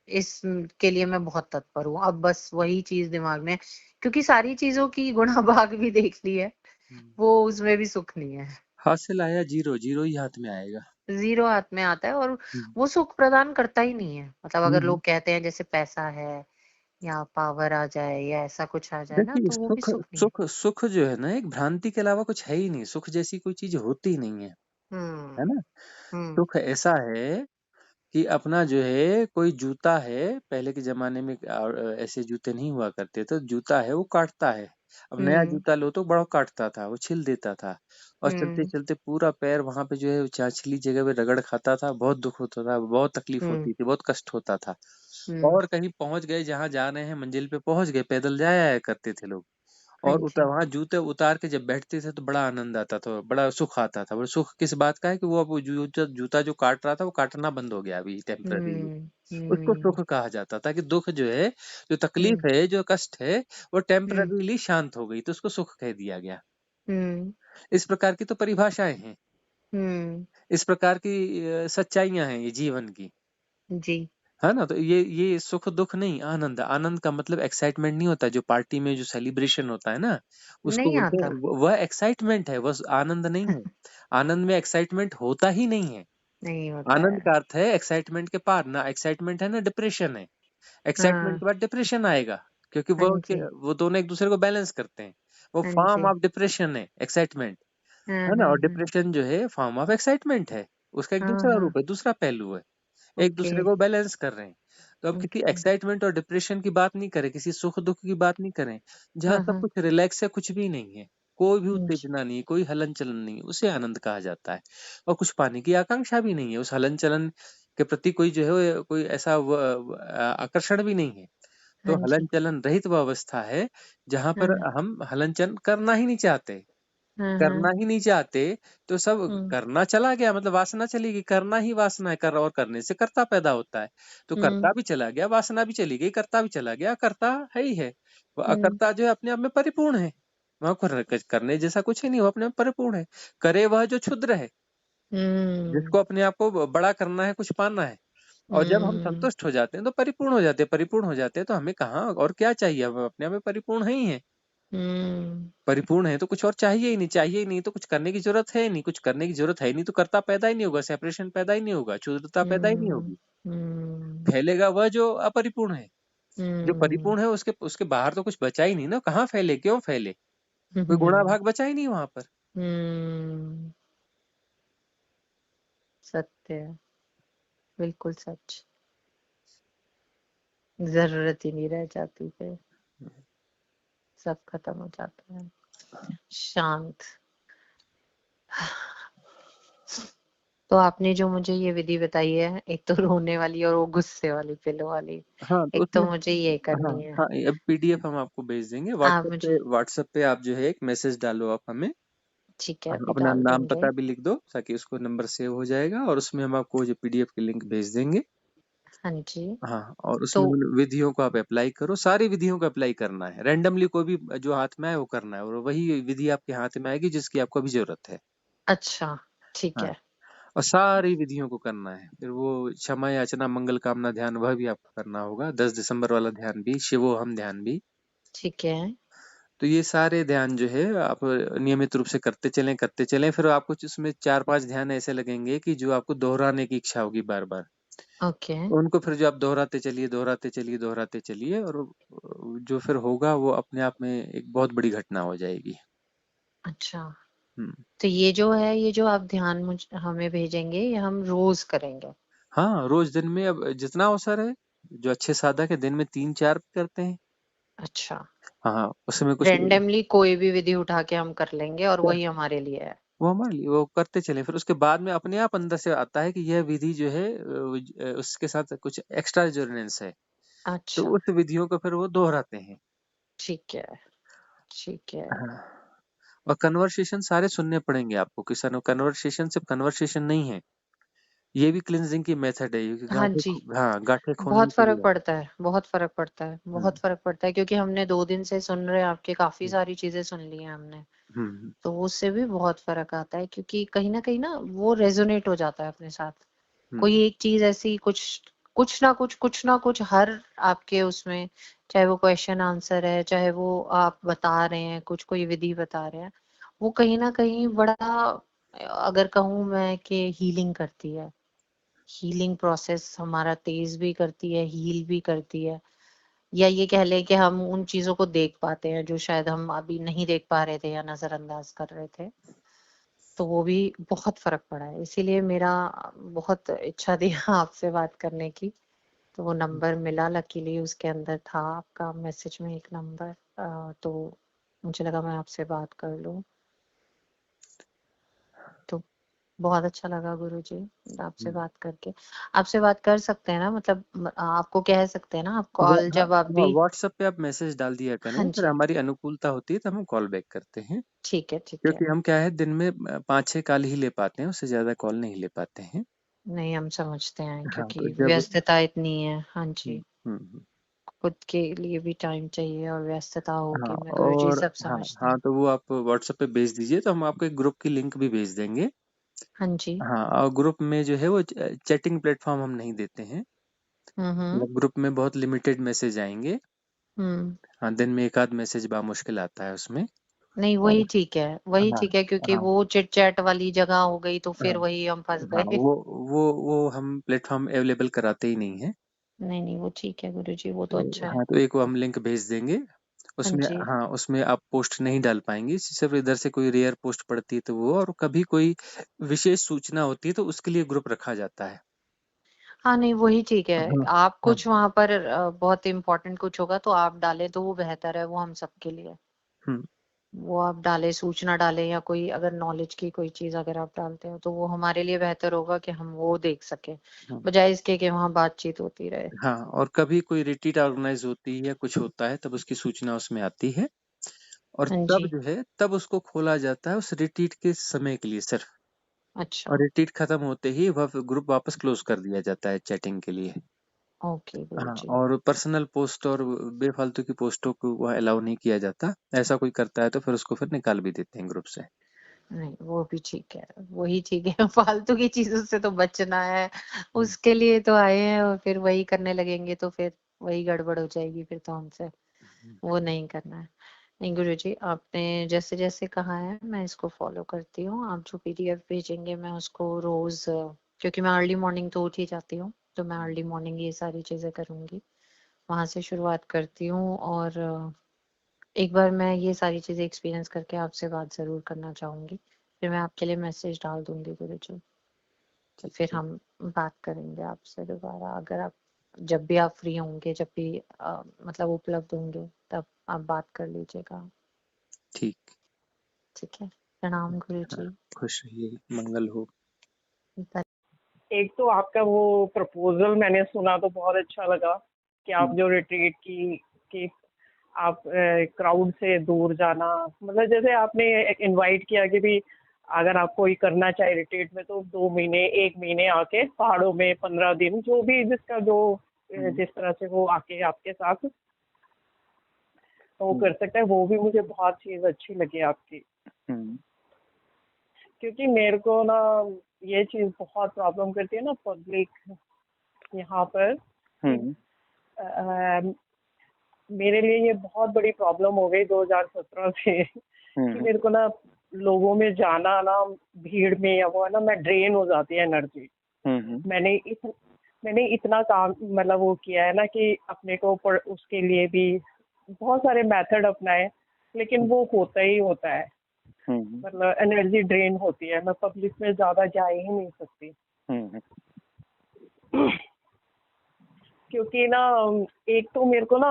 इस के लिए मैं बहुत तत्पर हूँ। अब बस वही चीज दिमाग में, क्योंकि सारी चीजों की गुणा भाग भी देख ली है, हुँ। वो उसमें भी सुख नहीं है। हासिल आया ज़ीरो, ज़ीरो ही हाथ में आएगा। ज़ीरो हाथ में आता है, और हुँ, वो सुख प्रदान करता ही नहीं है। मतलब हुँ, अगर हुँ। लोग कहते हैं जैसे पैसा है या पावर आ जाए या ऐसा कुछ आ जाए ना, देखिए तो वो भी सुख सुख नहीं है। सुख सुख जो है ना एक भ्रांति के अलावा कुछ है ही नहीं, सुख जैसी कोई चीज़ होती ही नहीं है हुँ, ना? हुँ, सुख ऐसा है कि अपना जो है कोई जूता है, पहले के ज़माने में ऐसे जूते नहीं हुआ करते थे, जूता है वो काटता है। अब नया हुँ, जूता लो तो बड़ा काटता था, वो छिल देता था और हुँ, चलते-चलते पूरा पैर वहाँ पे जो है वो छिली जगह पे रगड़ खाता था, बहुत दुःख होता था, बहुत तकलीफ हुँ, होती थी, बहुत कष्ट होता था। हुँ, और कहीं पहुँच गए जहाँ जा रहे हैं मंजिल पे पहुँच गए, पैदल जाया आया करते थे लोग हाँ और जी। वहाँ जूते उतार के जब बैठते थे तो बड़ा आनंद आता था, बड़ा सुख आता था। वो सुख किस बात का है कि वो अब वो जूता जूता जो काट रहा था वो काटना बंद हो गया अभी टेम्परेरीली। हुँ, उसको हुँ, सुख कहा जाता था कि दुःख जो है, जो हुँ, तकलीफ है, जो कष्ट है, वो हुँ, टेम्परेरीली शांत हो गई, तो उसको सुख कह दिया गया। हुँ, इस प्रकार की तो परिभाषाएँ हैं, हुँ, इस प्रकार की सच्चाइयाँ हैं ये जीवन की। जी, है ना? तो ये सुख-दुःख नहीं, आनंद। आनंद का मतलब एक्साइटमेंट नहीं होता, जो पार्टी में जो सेलिब्रेशन होता है ना, उसको नहीं बोलते हैं आता। वह एक्साइटमेंट है, वह आनंद नहीं है। आनंद में एक्साइटमेंट होता ही नहीं है। नहीं होता आनंद है। का अर्थ है एक्साइटमेंट के पार, ना एक्साइटमेंट है ना डिप्रेशन है। एक्साइटमेंट हाँ, के बाद डिप्रेशन आएगा, क्योंकि हाँ जी, वो दोनों एक-दूसरे को बैलेंस करते हैं। वो हाँ फॉर्म जी। ऑफ डिप्रेशन है, एक्साइटमेंट, हाँ, है ना? हाँ, और हाँ, डिप्रेशन जो है फॉर्म ऑफ एक्साइटमेंट है। उसका एक हाँ, दूसरा हाँ, रूप है, दूसरा पहलू है। ओके, एक-दूसरे को बैलेंस कर रहे हैं। तो अब किसी ओके, एक्साइटमेंट और डिप्रेशन की बात नहीं करें, किसी सुख-दुःख की बात नहीं करें, जहाँ हाँ, सब हाँ, कुछ रिलैक्स है, कुछ भी नहीं है। कोई भी जी, उत्तेजना नहीं है, कोई हलन-चलन नहीं है, उसे आनंद कहा जाता है। और कुछ पाने की आकांक्षा भी नहीं है, उस हलन-चलन के प्रति कोई जो है कोई ऐसा आकर्षण भी नहीं है। तो हाँ जी, हलन-चलन रहित वो अवस्था है, जहाँ पर हाँ, हम हलन-चलन करना ही नहीं चाहते। हाँ, करना हाँ, ही नहीं चाहते, तो सब हुँ, करना चला गया, मतलब वासना चली गई, करना ही वासना है, कर और करने से कर्ता पैदा होता है। तो हुँ, कर्ता भी चला गया, वासना भी चली गई, कर्ता भी चला गया, कर्ता है ही है। वो हुँ, अकर्ता जो है अपने आप में परिपूर्ण है। वहाँ करने जैसा कुछ ही नहीं, वो अपने आप परिपूर्ण है। करे वह जो क्षुद्र है, हुँ, जिसको अपने आप को बड़ा करना है, कुछ पाना है। और जब हम हुँ, संतुष्ट हो जाते हैं, तो परिपूर्ण हो जाते हैं, परिपूर्ण हो जाते हैं, तो हमें कहाँ और क्या चाहिए? हम अपने आप में परिपूर्ण हैं ही हैं। हुँ, परिपूर्ण है तो कुछ और चाहिए ही नहीं तो कुछ करने की ज़रूरत है ही नहीं, कुछ करने की ज़रूरत है ही नहीं तो कर्ता पैदा ही नहीं होगा, सेपरेशन पैदा ही नहीं होगा, क्षुद्रता पैदा ही नहीं हुँ, होगी। हुँ, फैलेगा वह जो अपरिपूर्ण है, जो हुँ, परिपूर्ण है उसके उसके बाहर तो कुछ बचा ही नहीं ना, कहाँ फैले, क्यों फैले? हुँ, कोई गुणा हुँ, भाग बचा ही नहीं वहाँ पर। हुँ, सत्य है, बिल्कुल सच। ज़रूरत ही नहीं रह जाती फिर, सब खत्म हो जाता है। शांत। तो आपने जो मुझे ये विधि बताई है, एक तो रोने वाली और वो गुस्से वाली पिलो वाली, हाँ, तो एक तो उसमें मुझे ये हाँ, करनी है। हाँ, अब पीडीएफ हम आपको भेज देंगे आप मुझे व्हाट्सएप पे आप जो है एक मैसेज डालो आप हमें। ठीक है, आप अभी अपना डाल नाम देंगे। पता भी लिख दो ताकि उसको नंबर सेव हो जाएगा और उसमें हम आपको जो पीडीएफ की लिंक भेज देंगे। हाँ जी, हाँ, और तो उसमें उन विधियों को आप अप्लाई करो, सारी विधियों को अप्लाई करना है। रैंडमली कोई भी जो हाथ में आए वो करना है और वही विधि आपके हाथ में आएगी जिसकी आपको अभी ज़रूरत है। अच्छा, ठीक हाँ, है, और सारी विधियों को करना है। फिर वो क्षमा याचना मंगल कामना ध्यान वह भी आपको करना होगा। 10 दिसंबर वाला ध्यान भी, शिवोहम ध्यान भी। ठीक है। तो ये सारे ध्यान जो है आप नियमित रूप से करते चलें। फिर आपको उसमें 4-5 ध्यान ऐसे लगेंगे कि जो आपको दोहराने की इच्छा होगी बार-बार। ओके, उनको फिर जो आप दोहराते चलिए और जो फिर होगा वो अपने आप में एक बहुत बड़ी घटना हो जाएगी। अच्छा। हुँ। तो ये जो है, ये जो आप ध्यान मुझ हमें भेजेंगे, ये हम रोज़ करेंगे। हाँ, रोज़ दिन में अब जितना अवसर है, जो अच्छे साधक है दिन में 3-4 भी करते हैं। अच्छा, हाँ, उसमें कुछ रैंडमली कोई भी विधि उठा के हम कर लेंगे और कर वही हमारे लिए है। वो हमारे लिए वो करते चलें। फिर उसके बाद में अपने आप अंदर से आता है कि यह विधि जो है उसके साथ कुछ एक्स्ट्रा रेजोनेंस है। तो अच्छा, उस विधियों को फिर वो दोहराते हैं। ठीक है, ठीक है। हाँ, और कन्वर्सेशन सारे सुनने पड़ेंगे आपको कि कन्वर्सेशन सिर्फ़ कन्वर्सेशन नहीं है। ये भी क्लींजिंग की मेथड है क्योंकि हाँ जी। गाँठें खोलने बहुत के फ़र्क लिए पड़ता है, बहुत फ़र्क पड़ता है, हुँ, बहुत फ़र्क पड़ता है क्योंकि हमने 2 दिन से सुन रहे हैं आपके काफ़ी हुँ, सारी चीज़ें सुन ली हैं हमने। हुँ, तो उससे भी बहुत फ़र्क आता है क्योंकि कहीं न कहीं ना वो रेज़ोनेट हो जाता है अपने साथ। हुँ, कोई एक चीज़ ऐसी कुछ ना कुछ हर आपके उसमें, चाहे वो क्वेश्चन आंसर है, चाहे वो आप बता रहे हैं, कुछ कोई विधि बता रहे हैं, वो कहीं न कहीं बड़ा अगर कहूँ मैं कि हीलिंग करती है। हीलिंग प्रोसेस हमारा तेज़ भी करती है, हील भी करती है। या ये कह लें कि हम उन चीज़ों को देख पाते हैं जो शायद हम अभी नहीं देख पा रहे थे या नज़रअंदाज कर रहे थे। तो वो भी बहुत फ़र्क पड़ा है। इसीलिए मेरा बहुत इच्छा थी आपसे बात करने की। तो वो नंबर मिला, लकीली उसके अंदर था आपका मैसेज में एक नंबर, तो मुझे लगा मैं आपसे बात कर लूँ। तो बहुत अच्छा लगा गुरुजी आपसे हम्म। बात करके। आपसे बात कर सकते हैं ना, मतलब आपको कह सकते हैं ना, आप कॉल हाँ जब आप हाँ, भी। व्हाट्सएप पे आप मैसेज डाल दिया हाँ करें, फिर जी, हमारी अनुकूलता होती है तो हम कॉल बैक करते हैं। ठीक है ठीक है। क्योंकि हम क्या है, दिन में 5-6 कॉल ही ले पाते हैं, उससे ज्यादा कॉल नहीं ले पाते हैं। नहीं, हम समझते हैं हाँ, तो क्योंकि जब व्यस्तता इतनी है। हाँ हम्म, जी, हम्म, खुद के लिए भी टाइम चाहिए और व्यस्तता हाँ, होगी, मैं गुरुजी और सब हाँ समझते हाँ, हैं। तो वो आप व्हाट्सएप पे भेज दीजिए, तो हम आपको एक ग्रुप की लिंक भी भेज देंगे। हाँ जी। हाँ, और ग्रुप में जो है वो चैटिंग प्लेटफॉर्म हम नहीं देते हैं। हम्म। मतलब ग्रुप में बहुत लिमिटेड मैसेज आएंगे। हम्म। हाँ, दिन में एक आध मैसेज मुश्किल आता है उसमें। नहीं, और वही ठीक है, वही हाँ ठीक है, क्योंकि हाँ वो चिट चैट वाली जगह हो गई तो हाँ फिर वही हम फंस हाँ, गए। वो हम प्लेटफॉर्म अवेलेबल कराते ही नहीं है। नहीं नहीं, वो ठीक है गुरुजी, वो तो अच्छा तो है। हाँ, तो एक वो हम लिंक भेज देंगे। हाँ उसमें जी। हाँ, उसमें आप पोस्ट नहीं डाल पाएंगे, सिर्फ इधर से कोई रेयर पोस्ट पड़ती है तो वो, और कभी कोई विशेष सूचना होती है तो उसके लिए ग्रुप रखा जाता है। हाँ नहीं, वही ठीक है। हाँ आप हाँ। कुछ वहां पर बहुत इम्पोर्टेंट कुछ होगा तो आप डालें तो वो बेहतर है, वो हम सबके लिए। हम्म, वो आप डालें, सूचना डालें, या कोई अगर नॉलेज की कोई चीज अगर आप डालते हो तो वो हमारे लिए बेहतर होगा कि हम वो देख सके, हम्म। बजाय इसके कि वहाँ बातचीत होती रहे। हाँ, और कभी कोई रिट्रीट ऑर्गेनाइज होती है या कुछ होता है तब उसकी सूचना उसमें आती है। और हाँ तब जी। जो है, तब उसको खोला जाता है उस रिट्रीट के समय के लिए सिर्फ। और अच्छा। रिट्रीट खत्म होते ही वह ग्रुप वापस क्लोज कर दिया जाता है चैटिंग के लिए। ओके हाँ, गुरुजी। और पर्सनल पोस्ट और बेफालतू की पोस्टों को वह अलाउ नहीं किया जाता। ऐसा कोई करता है तो फिर उसको फिर निकाल भी देते हैं ग्रुप से। नहीं, वो भी ठीक है, वही ठीक है। फालतू की चीजों से तो बचना है, हम्म, उसके लिए तो आए हैं, और फिर वही करने लगेंगे तो फिर वही गड़बड़ हो जाएगी, फिर तो हमसे वो नहीं करना है। नहीं गुरुजी, आपने जैसे जैसे कहा है मैं इसको फॉलो करती हूँ। आप जो पीडीएफ भेजेंगे मैं उसको रोज क्योंकि मैं अर्ली मॉर्निंग तो उठ ही जाती हूँ, तो मैं अर्ली मॉर्निंग ये सारी चीजें करूंगी, वहां से शुरुआत करती हूँ। और एक बार मैं ये सारी चीजें एक्सपीरियंस करके आपसे बात जरूर करना चाहूंगी, फिर मैं आपके लिए मैसेज डाल दूंगी गुरुजी। तो ठीक फिर है। हम बात करेंगे आपसे दोबारा, अगर आप जब भी आप फ्री होंगे, जब भी मतलब उपलब्ध होंगे, तब आप बात कर लीजिएगा। ठीक। ठीक है, प्रणाम हाँ, गुरुजी। खुश रहिए, मंगल हो। एक तो आपका वो प्रपोजल मैंने सुना तो बहुत अच्छा लगा कि आप हम्म, जो रिट्रीट की आप क्राउड से दूर जाना, मतलब जैसे आपने इनवाइट किया कि भी अगर आप कोई करना चाहे रिट्रीट में तो 2 महीने 1 महीने आके पहाड़ों में 15 दिन जो भी जिसका जो हम्म, जिस तरह से वो आके आपके साथ वो हम्म, कर सकता है, वो भी मुझे बहुत चीज़ अच्छी लगी आपकी। हम्म, क्योंकि मेरे को ना ये चीज़ बहुत प्रॉब्लम करती है ना पब्लिक यहाँ पर कि हम्म, अ, मेरे लिए ये बहुत बड़ी प्रॉब्लम हो गई 2017 से कि हम्म, मेरे को ना लोगों में जाना ना, भीड़ में या वो है ना, मैं ड्रेन हो जाती है एनर्जी। हम्म, मैंने इत मैंने इतना काम मतलब वो किया है ना कि अपने को उसके लिए भी बहुत सारे मेथड अपनाए, लेकिन वो होता ही होता है। हम्म, मतलब एनर्जी ड्रेन होती है, मैं पब्लिक में ज़्यादा जा ही नहीं सकती। हम्म, क्योंकि ना एक तो मेरे को ना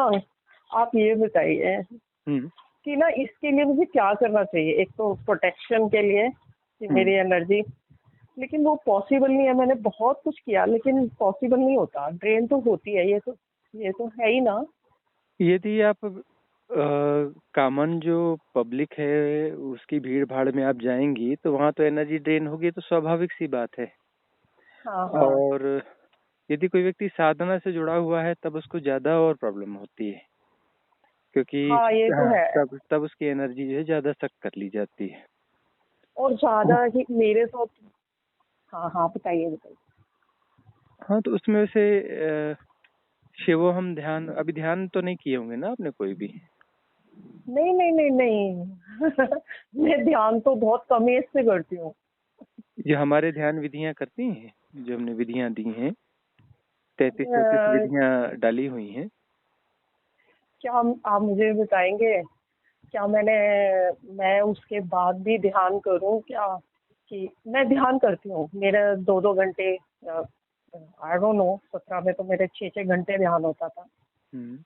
आप ये बताइए हम्म, कि ना इसके लिए मुझे क्या करना चाहिए। एक तो प्रोटेक्शन के लिए कि मेरी हम्म। एनर्जी, लेकिन वो पॉसिबल नहीं है। मैंने बहुत कुछ किया लेकिन पॉसिबल नहीं होता। ड्रेन तो होती है, ये तो है ही ना। यदि आप कॉमन जो पब्लिक है उसकी भीड़ भाड़ में आप जाएंगी तो वहां तो एनर्जी ड्रेन होगी, तो स्वाभाविक सी बात है। हाँ हाँ। और यदि कोई व्यक्ति साधना से जुड़ा हुआ है तब उसको ज्यादा और प्रॉब्लम होती है, क्योंकि हाँ ये तो हाँ, है। तब उसकी एनर्जी जो है ज्यादा सक कर ली जाती है। और ज्यादा ही मेरे साथ। हाँ हाँ, बताइए बताइए। हाँ, तो उसमें से शिवो हम ध्यान, अभी ध्यान तो नहीं किए होंगे ना आपने कोई भी? नहीं नहीं नहीं नहीं। मैं ध्यान तो बहुत कम एज से करती हूँ। जो हमारे ध्यान विधियां करती हैं, जो हमने विधियां दी हैं, 33-34 अ, विधियां डाली हुई हैं। क्या आप मुझे बताएंगे क्या मैं उसके बाद भी ध्यान करूं क्या? कि मैं ध्यान करती हूँ, मेरा 2-2 घंटे, आई डोंट नो, 17 में तो मेरे 6-6 घंटे ध्यान होता था, हम्म,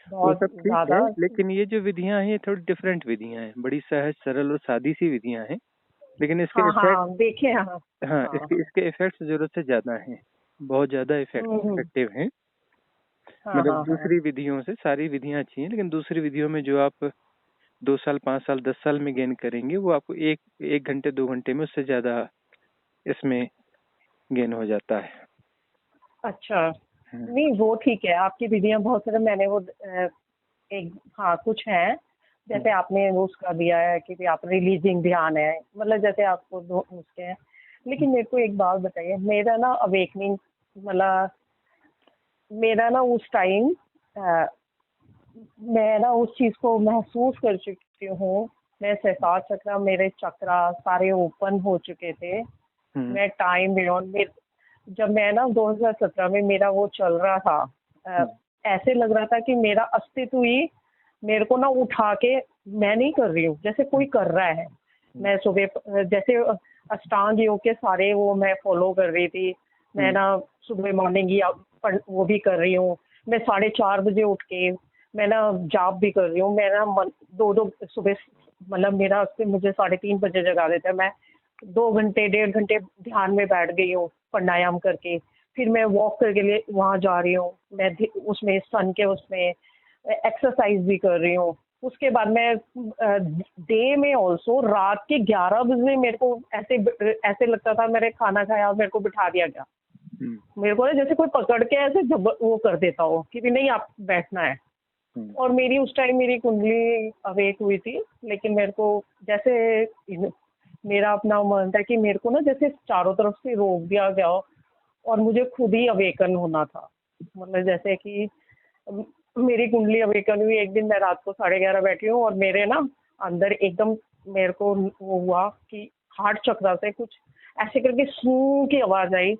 वो बहुत सब ठीक है, ज्यादा। लेकिन ये जो विधियां हैं ये थोड़ी डिफरेंट विधियां हैं, बड़ी सहज सरल और सादी सी विधियां हैं। लेकिन इसके हाँ इफेक्ट, हाँ देखे हाँ। हाँ हाँ। इसके इफेक्ट्स जरूरत से ज्यादा हैं, बहुत ज्यादा हम्म। इफेक्टिव हैं। हाँ मतलब हाँ हाँ। दूसरी विधियों से, सारी विधियां अच्छी हैं, लेकिन दूसरी विधियों में जो आप 2 साल, 5 साल, 10 साल में गेन करेंगे, वो आपको एक घंटे 2 घंटे में उससे ज्यादा इसमें गेन हो जाता है। अच्छा, नहीं वो ठीक है, आपकी विधियां बहुत सारे मैंने वो एक हाँ कुछ है, जैसे आपने वो उसका दिया है कि भी आप रिलीजिंग ध्यान है, मतलब जैसे आपको दो उसके हैं। लेकिन मेरे को एक बात बताइए, मेरा ना अवेकनिंग, मतलब मेरा ना उस टाइम मैं ना उस चीज को महसूस कर चुकी हूँ। मैं सहस्त्र चक्र, मेरे चक्रा सारे ओपन हो चुके थे। मैं टाइम बियॉन्ड में, जब मैं ना 2017 में मेरा वो चल रहा था, ऐसे लग रहा था कि मेरा अस्तित्व ही मेरे को ना उठा के, मैं नहीं कर रही हूँ, जैसे कोई कर रहा है। मैं सुबह जैसे अष्टांग योग के सारे वो मैं फॉलो कर रही थी। मैं ना सुबह मॉर्निंग ही वो भी कर रही हूँ। मैं 4:30 बजे उठ के मैं ना जाप भी कर रही हूँ। मैं ना दो सुबह, मतलब मेरा मुझे 3:30 बजे जगा देता है। मैं 2 घंटे 1.5 घंटे ध्यान में बैठ गई हूँ प्राणायाम करके। फिर मैं वॉक करके लिए वहाँ जा रही हूँ। मैं उसमें सन के उसमें एक्सरसाइज भी कर रही हूँ। उसके बाद मैं डे में ऑल्सो रात के 11 बजे मेरे को ऐसे लगता था, मेरे खाना खाया मेरे को बिठा दिया गया। मेरे को ना जैसे कोई पकड़ के ऐसे वो कर देता हो कि भी नहीं आप बैठना है। और मेरी उस टाइम मेरी कुंडली अवेक हुई थी, लेकिन मेरे को जैसे मेरा अपना मन था कि मेरे को ना जैसे चारों तरफ से रोक दिया गया हो और मुझे खुद ही अवेकन होना था। मतलब जैसे कि मेरी कुंडली अवेकन हुई। एक दिन मैं रात को 11:30 बैठी हूँ और मेरे ना अंदर एकदम मेरे को वो हुआ कि हार्ट चक्र से कुछ ऐसे करके स्नू की आवाज आई।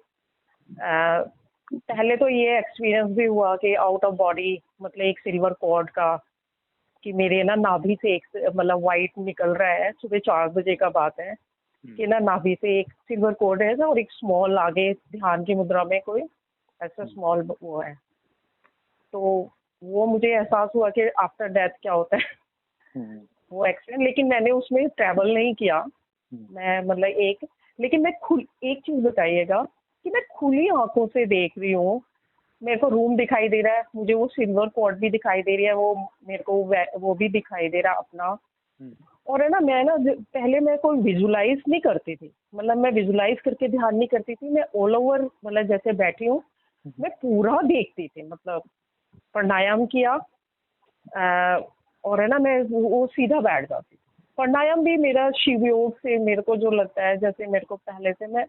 पहले तो ये एक्सपीरियंस भी हुआ कि आउट ऑफ बॉडी, मतलब एक सिल्वर कॉर्ड का, कि मेरे ना नाभि से एक मतलब वाइट निकल रहा है। सुबह 4 बजे का बात है कि ना नाभि से एक सिल्वर कॉर्ड है और एक स्मॉल आगे ध्यान की मुद्रा में कोई ऐसा स्मॉल वो है। तो वो मुझे एहसास हुआ कि आफ्टर डेथ क्या होता है वो एक्सीडेंट। लेकिन मैंने उसमें ट्रैवल नहीं किया। मैं मतलब लेकिन मैं एक चीज बताइएगा कि मैं खुली आंखों से देख रही हूँ। मेरे को रूम दिखाई दे रहा है, मुझे वो सिल्वर कॉर्ड भी दिखाई दे रही है, वो मेरे को वो भी दिखाई दे रहा अपना। और है ना, मैं ना पहले मैं कोई विजुलाइज नहीं करती थी, मतलब मैं विजुलाइज करके ध्यान नहीं करती थी। मैं ऑल ओवर, मतलब जैसे बैठी हूँ मैं पूरा देखती थी। मतलब प्राणायाम किया और है ना मैं वो सीधा बैठ जाती। प्राणायाम भी मेरा शिव योग से मेरे को जो लगता है, जैसे मेरे को पहले से, मैं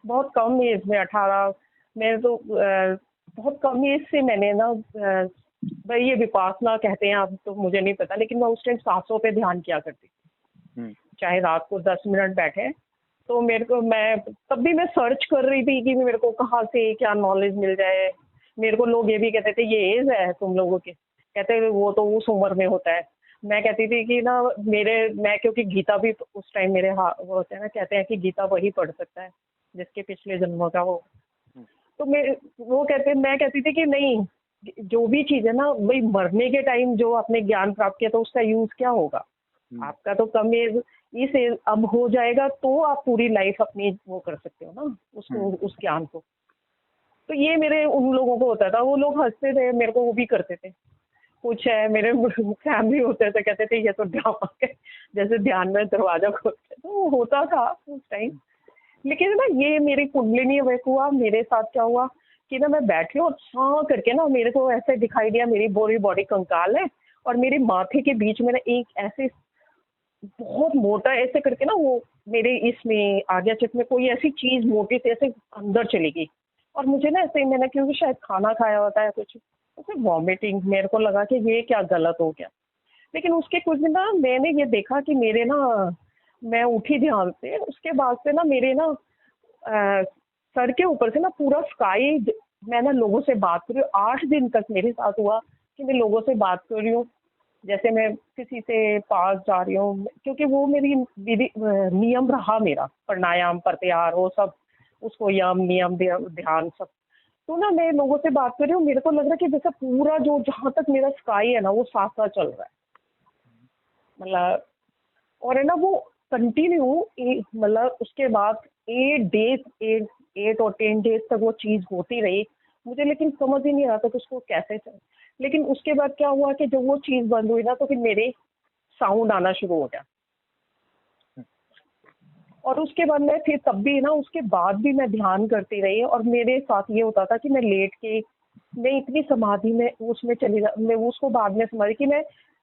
बहुत कम एज में 18, मेरे तो बहुत कम एज से मैंने ना भाई ये विपासना कहते हैं आप तो मुझे नहीं पता, लेकिन मैं उस टाइम सांसों पे ध्यान किया करती थी। चाहे रात को 10 मिनट बैठे तो मेरे को, मैं तब भी मैं सर्च कर रही थी कि मेरे को कहाँ से क्या नॉलेज मिल जाए। मेरे को लोग ये भी कहते थे ये एज है तुम लोगों के, कहते वो तो उस उम्र में होता है। मैं कहती थी कि ना मैं क्योंकि गीता भी उस टाइम मेरे वो होते हैं ना, कहते हैं कि गीता वही पढ़ सकता है जिसके पिछले जन्मों का हो। तो मैं कहती थी कि नहीं, जो भी चीज है ना भाई, मरने के टाइम जो आपने ज्ञान प्राप्त किया तो उसका यूज क्या होगा। आपका तो कम एज इस एज अब हो जाएगा तो आप पूरी लाइफ अपनी वो कर सकते हो ना उसको, उस ज्ञान को। तो ये मेरे उन लोगों को होता था, वो लोग हंसते थे, मेरे को वो भी करते थे। कुछ है मेरे फैमिली होते थे, कहते थे ये तो ड्रामा है, जैसे ध्यान में दरवाजा खोलते, तो वो होता था उस टाइम। लेकिन ना ये मेरी कुंडलिनी अवेक हुआ, मेरे साथ क्या हुआ कि ना मैं बैठी हूँ और हाँ करके ना मेरे को ऐसे दिखाई दिया मेरी पूरी बॉडी कंकाल है और मेरे माथे के बीच में ना एक ऐसे बहुत मोटा ऐसे करके ना वो मेरे इसमें आ गया चित में, कोई ऐसी चीज मोटी से ऐसे अंदर चली गई। और मुझे ना ऐसे मैंने क्योंकि शायद खाना खाया होता है कुछ, ऐसे वॉमिटिंग, मेरे को लगा कि ये क्या गलत हो गया। लेकिन उसके कुछ दिन ना मैंने ये देखा कि मेरे ना, मैं उठी ध्यान से, उसके बाद से ना मेरे ना सर के ऊपर से ना पूरा स्काई, मैं ना लोगों से बात कर रही हूँ। 8 दिन तक मेरे साथ हुआ कि मैं लोगों से बात कर रही हूँ, जैसे मैं किसी से पास जा रही हूँ, क्योंकि वो मेरी विधि नियम रहा मेरा, प्राणायाम प्रत्याहार वो सब, उसको यम नियम ध्यान सब। तो ना मैं लोगों से बात कर रही हूँ, मेरे को लग रहा है कि जैसे पूरा जो जहाँ तक मेरा स्काई है ना वो साफ साफ चल रहा है, मतलब। और है ना वो कंटिन्यू मतलब उसके बाद 8 और 10 डेज तक वो चीज होती रही मुझे, लेकिन समझ ही नहीं आता कि उसको कैसे चल। लेकिन उसके बाद क्या हुआ कि जब वो चीज बंद हुई ना, तो फिर मेरे साउंड आना शुरू हो गया। और उसके बाद मैं फिर तब भी ना, उसके बाद भी मैं ध्यान करती रही, और मेरे साथ ये होता था कि मैं लेट के, मैं इतनी समाधि में उसमें चली जा, मैं उसको बाद में समझी कि मैं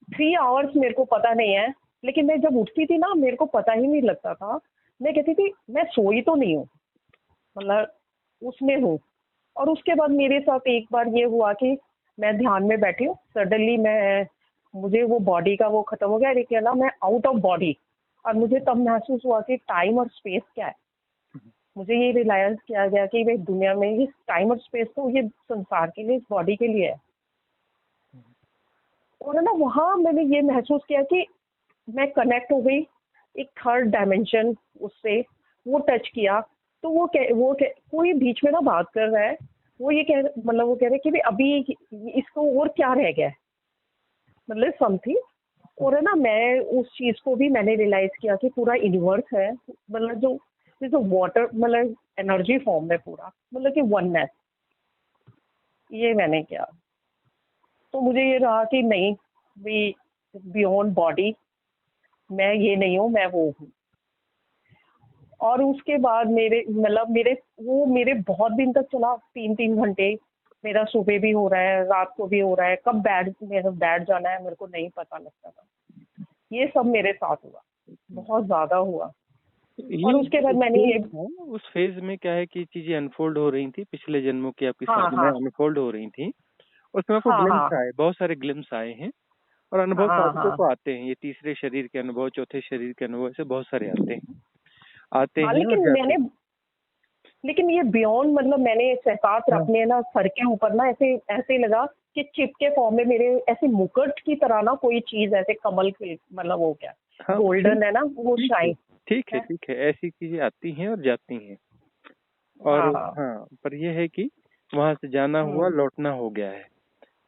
3 आवर्स, मेरे को पता नहीं है, लेकिन मैं जब उठती थी ना, मेरे को पता ही नहीं लगता था। मैं कहती थी मैं सोई तो नहीं हूँ, मतलब उसमें हूँ। और उसके बाद मेरे साथ एक बार ये हुआ कि मैं ध्यान में बैठी हूँ, सडनली मुझे वो बॉडी का वो खत्म हो गया, लेकिन ना मैं आउट ऑफ बॉडी। और मुझे तब महसूस हुआ कि टाइम और स्पेस क्या है। मुझे ये रियलाइज किया गया कि भाई दुनिया में ये टाइम और स्पेस तो ये संसार के लिए, इस बॉडी के लिए है। और ना वहाँ मैंने ये महसूस किया कि मैं कनेक्ट हो गई एक थर्ड डायमेंशन उससे, वो टच किया। तो कोई बीच में ना बात कर रहा है, वो ये कह मतलब वो कह रहे कि भाई अभी इसको और क्या रह गया है, मतलब समथिंग। और है ना, मैं उस चीज को भी मैंने रियलाइज किया कि पूरा यूनिवर्स है, मतलब जो वाटर, मतलब एनर्जी फॉर्म है पूरा, मतलब कि वननेस। ये मैंने किया। तो मुझे ये रहा कि नहीं, भी बियॉन्ड बॉडी, मैं ये नहीं हूँ, मैं वो हूँ। और उसके बाद मेरे बहुत दिन तक चला, 3-3 घंटे। मेरा सुबह भी हो रहा है, रात को भी हो रहा है, कब बैठ जाना है मेरे को नहीं पता लगता था। ये सब मेरे साथ हुआ, बहुत ज्यादा हुआ। और उसके बाद मैंने ये उस फेज में क्या है कि चीजें अनफोल्ड हो रही थी, पिछले जन्मों की आपकी हाँ साधना अनफोल्ड हो रही थी। उसमें आपको हाँ ग्लिम्स हाँ आए, बहुत सारे ग्लिम्स आए हैं, और अनुभव हाँ साधकों हाँ को आते हैं। ये तीसरे शरीर के अनुभव, चौथे शरीर के अनुभव, ऐसे बहुत सारे आते हाँ। हैं और जाते हैं। लेकिन ये बियॉन्ड, मतलब मैंने एहसास हाँ। अपने ना सर के ऊपर ना ऐसे ऐसे लगा कि चिप के फॉर्म में मेरे ऐसे मुकुट की तरह ना कोई चीज ऐसे कमल के, मतलब वो क्या हाँ, गोल्डन है ना, वो ठीक है, शाइन ठीक है, है। ठीक है। ऐसी चीजें आती हैं और जाती हैं। और हाँ हाँ हाँ, पर यह है कि वहां से जाना हुआ, लौटना हो गया है।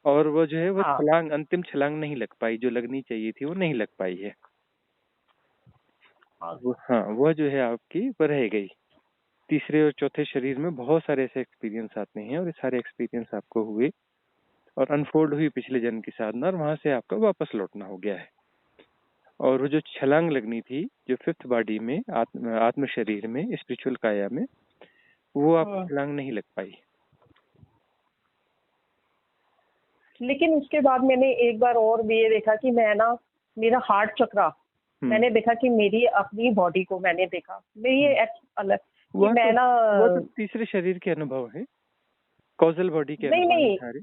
और वो जो है वो हाँ छलांग, अंतिम छलांग नहीं लग पाई, जो लगनी चाहिए थी वो नहीं लग पाई है। हाँ हाँ, वो जो है आपकी वो रह गई। तीसरे और चौथे शरीर में बहुत सारे ऐसे एक्सपीरियंस आते हैं, और ये सारे एक्सपीरियंस आपको हुए और अनफोल्ड हुई पिछले जन्म की साधना, और वहां से आपका वापस लौटना हो गया है। और वो जो छलांग लगनी थी, जो फिफ्थ बॉडी में, आत्म शरीर में, स्पिरिचुअल काया में, वो आपको छलांग नहीं लग पाई। लेकिन उसके बाद मैंने एक बार और भी ये देखा कि मैं ना, मेरा हार्ट चक्रा, मैंने देखा कि मेरी अपनी बॉडी को मैंने देखा, मेरी ये अलग कि मैं ना, वो तो तीसरे शरीर के अनुभव है, कॉजल बॉडी के नहीं अनुभव नहीं, सारे।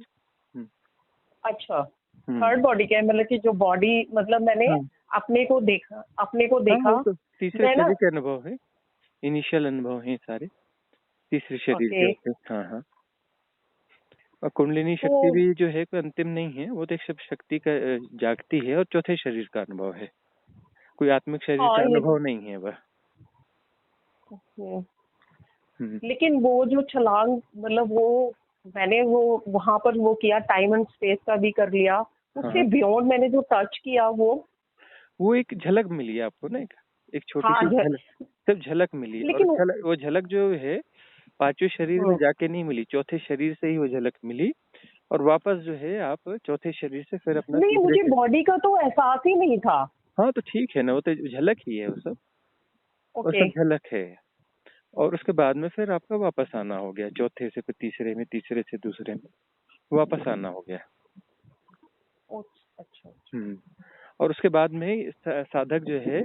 अच्छा थर्ड बॉडी क्या है, मतलब कि जो बॉडी, मतलब मैंने अपने को देखा हाँ, वो तो तीसरे मैं ना, शरीर के अनुभव है, इनिशियल अनुभव है सारे तीसरे शरीर के होते हैं। हाँ हाँ। और कुंडलिनी शक्ति भी जो है कोई अंतिम नहीं है, वो तो एक शक्ति का जागती है, और चौथे शरीर का अनुभव है, कोई आत्मिक शरीर का अनुभव नहीं है वह। लेकिन वो जो छलांग, मतलब वो मैंने वो वहां पर वो किया, टाइम एंड स्पेस का भी कर लिया, उससे बियॉन्ड मैंने जो टच किया, वो एक झलक मिली आपको ना, एक छोटी सी झलक, सिर्फ झलक मिली। लेकिन और वो झलक जो है पांचवें शरीर में जाके नहीं मिली, चौथे शरीर से ही वो झलक मिली, और वापस जो है आप चौथे शरीर से फिर अपना नहीं, मुझे बॉडी का तो एहसास ही नहीं था। हाँ, तो ठीक है ना, वो तो झलक ही है, वो सब झलक है। और उसके बाद में फिर आपका वापस आना हो गया, चौथे से फिर तीसरे में, तीसरे से दूसरे में वापस आना हो गया। अच्छा। और उसके बाद में साधक जो है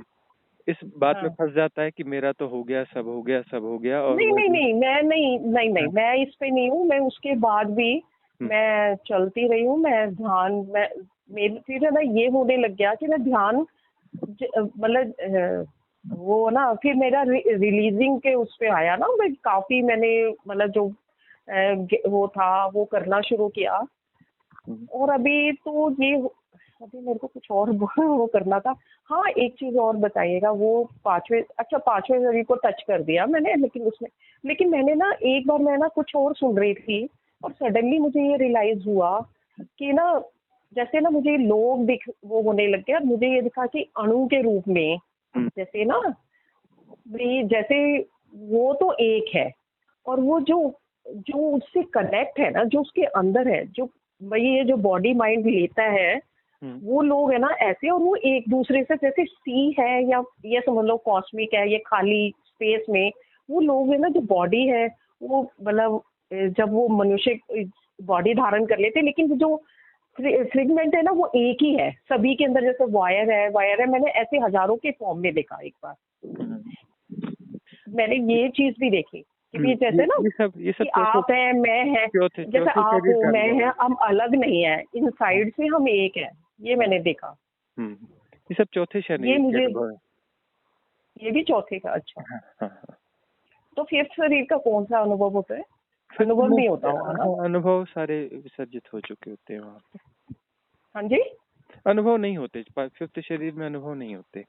इस बात में फंस जाता है कि मेरा तो हो गया, सब हो गया, सब हो गया। और नहीं, मैं नहीं, मैं इस पे नहीं हूँ। मैं उसके बाद भी मैं चलती रही हूँ, मैं ध्यान, मेरे फिर है ना ये होने लग गया कि मैं ध्यान, मतलब वो ना, फिर मेरा रिलीजिंग के उस पे आया ना, मैं काफी मैंने मतलब जो वो था वो करना शुरू किया। और अभी तो अभी मेरे को कुछ और वो करना था। हाँ, एक चीज और बताइएगा, वो पांचवें शरीर को टच कर दिया मैंने, लेकिन मैंने ना एक बार मैं ना कुछ और सुन रही थी, और सडनली मुझे ये रियलाइज हुआ कि ना, जैसे ना मुझे लोग वो होने लग गया, मुझे ये दिखा कि अणु के रूप में जैसे ना भी जैसे वो तो एक है, और वो जो जो उससे कनेक्ट है ना, जो उसके अंदर है, जो भाई ये जो बॉडी माइंड लेता है, वो लोग है ना ऐसे, और वो एक दूसरे से जैसे सी है, या ये समझ लो कॉस्मिक है, ये खाली स्पेस में वो लोग है ना, जो बॉडी है वो मतलब जब वो मनुष्य बॉडी धारण कर लेते, लेकिन जो फ्रेगमेंट है ना वो एक ही है सभी के अंदर, जैसे वायर है, मैंने ऐसे हजारों के फॉर्म में देखा एक बार। मैंने ये चीज भी देखी कि भी जैसे ना ये सब कि आप हैं, मैं है, जैसे आप हो, मैं है, हम अलग नहीं है, इनसाइड से हम एक है, ये मैंने देखा। ये सब चौथे शरीर ये मुझे अनुभव है। ये भी चौथे का। अच्छा, हाँ। तो फिफ्थ शरीर का कौन सा अनुभव होता है? अनुभव नहीं होता होगा ना? अनुभव सारे विसर्जित हो चुके होते हैं वहाँ पे। हाँ जी, अनुभव नहीं होते, फिफ्थ शरीर में अनुभव नहीं होते।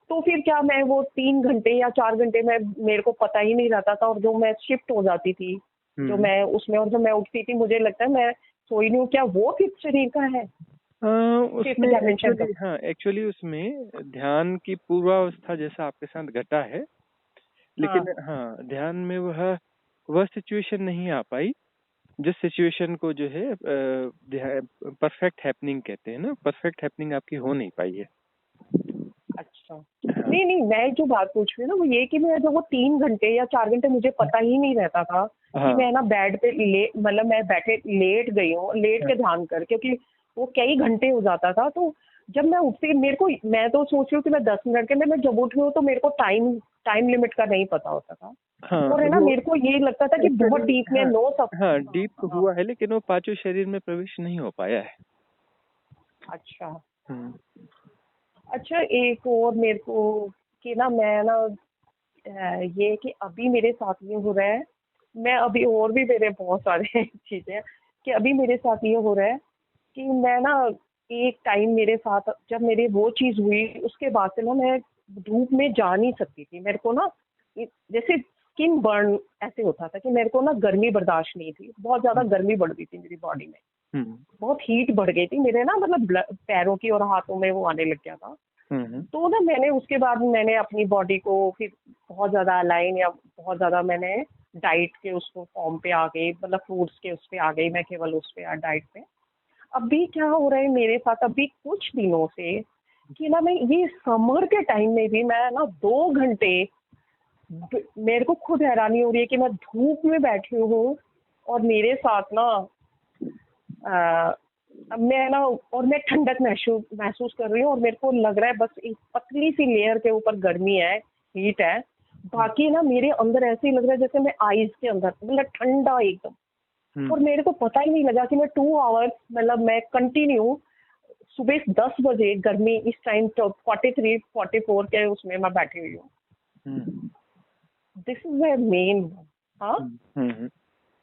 तो फिर क्या मैं वो 3 घंटे या 4 घंटे में मेरे को पता ही नहीं रहता था, और जो मैं शिफ्ट हो जाती थी जो मैं उसमें, और जो मैं उठती थी मुझे लगता है मैं सोई नहीं हूँ, क्या वो फिफ्थ शरीर का है? एक्चुअली उसमें ध्यान की पूर्वावस्था जैसा आपके साथ घटा है, लेकिन ध्यान में वह सिचुएशन नहीं आ पाई जिस सिचुएशन को जो है परफेक्ट हैपनिंग कहते हैं ना, परफेक्ट हैपनिंग आपकी हो नहीं पाई है। अच्छा, नहीं, मैं जो बात पूछ रही हूँ ना वो ये कि मैं जो वो 3 घंटे या 4 घंटे मुझे पता ही नहीं रहता था कि मैं ना बेड पे मतलब मैं बैठे लेट गई हूँ, लेट के ध्यान कर, क्योंकि वो कई घंटे हो जाता था। तो जब मैं उठती, मैं तो सोच रही हूँ कि मैं 10 मिनट के, मैं जब उठ रही हूँ तो मेरे को टाइम लिमिट का नहीं पता होता था। और है ना, मेरे को ये लगता था कि बहुत डीप में डीप हुआ है, लेकिन वो पांचों शरीर में प्रवेश नहीं हो पाया है। अच्छा, एक और मेरे को कि ना, मैं ना ये कि अभी मेरे साथ ये हो रहा है, मैं अभी और भी मेरे बहुत सारे चीजें कि अभी मेरे साथ ये हो रहा है कि मैं ना एक टाइम मेरे साथ जब मेरी वो चीज हुई, उसके बाद से ना मैं धूप में जा नहीं सकती थी। मेरे को ना जैसे स्किन बर्न ऐसे होता था कि मेरे को ना गर्मी बर्दाश्त नहीं थी, बहुत ज्यादा गर्मी बढ़ गई थी मेरी बॉडी में, बहुत हीट बढ़ गई थी मेरे ना, मतलब पैरों की और हाथों में वो आने लग गया था। तो ना मैंने उसके बाद मैंने अपनी बॉडी को फिर बहुत ज्यादा अलाइन, या बहुत ज्यादा मैंने डाइट के उसको फॉर्म पे आ गई, मतलब फ्रूट्स के उस पे आ गई, मैं केवल उस पे डाइट पे। अभी क्या हो रहा है मेरे साथ अभी कुछ दिनों से कि ना, मैं ये समर के टाइम में भी मैं ना 2 घंटे, मेरे को खुद हैरानी हो रही है कि मैं धूप में बैठी हूँ और मेरे साथ ना मैं ना, और मैं ठंडक महसूस कर रही हूँ, और मेरे को लग रहा है बस एक पतली सी लेयर के ऊपर गर्मी है, हीट है, बाकी ना मेरे अंदर ऐसे ही लग रहा है जैसे मैं आइस के अंदर, मतलब ठंडा एकदम। और मेरे को पता ही नहीं लगा कि मैं 2 आवर्स, मतलब मैं कंटिन्यू सुबह 10 बजे गर्मी, इस टाइम 43-44 के उसमें मैं बैठी हुई हूँ। This is my main.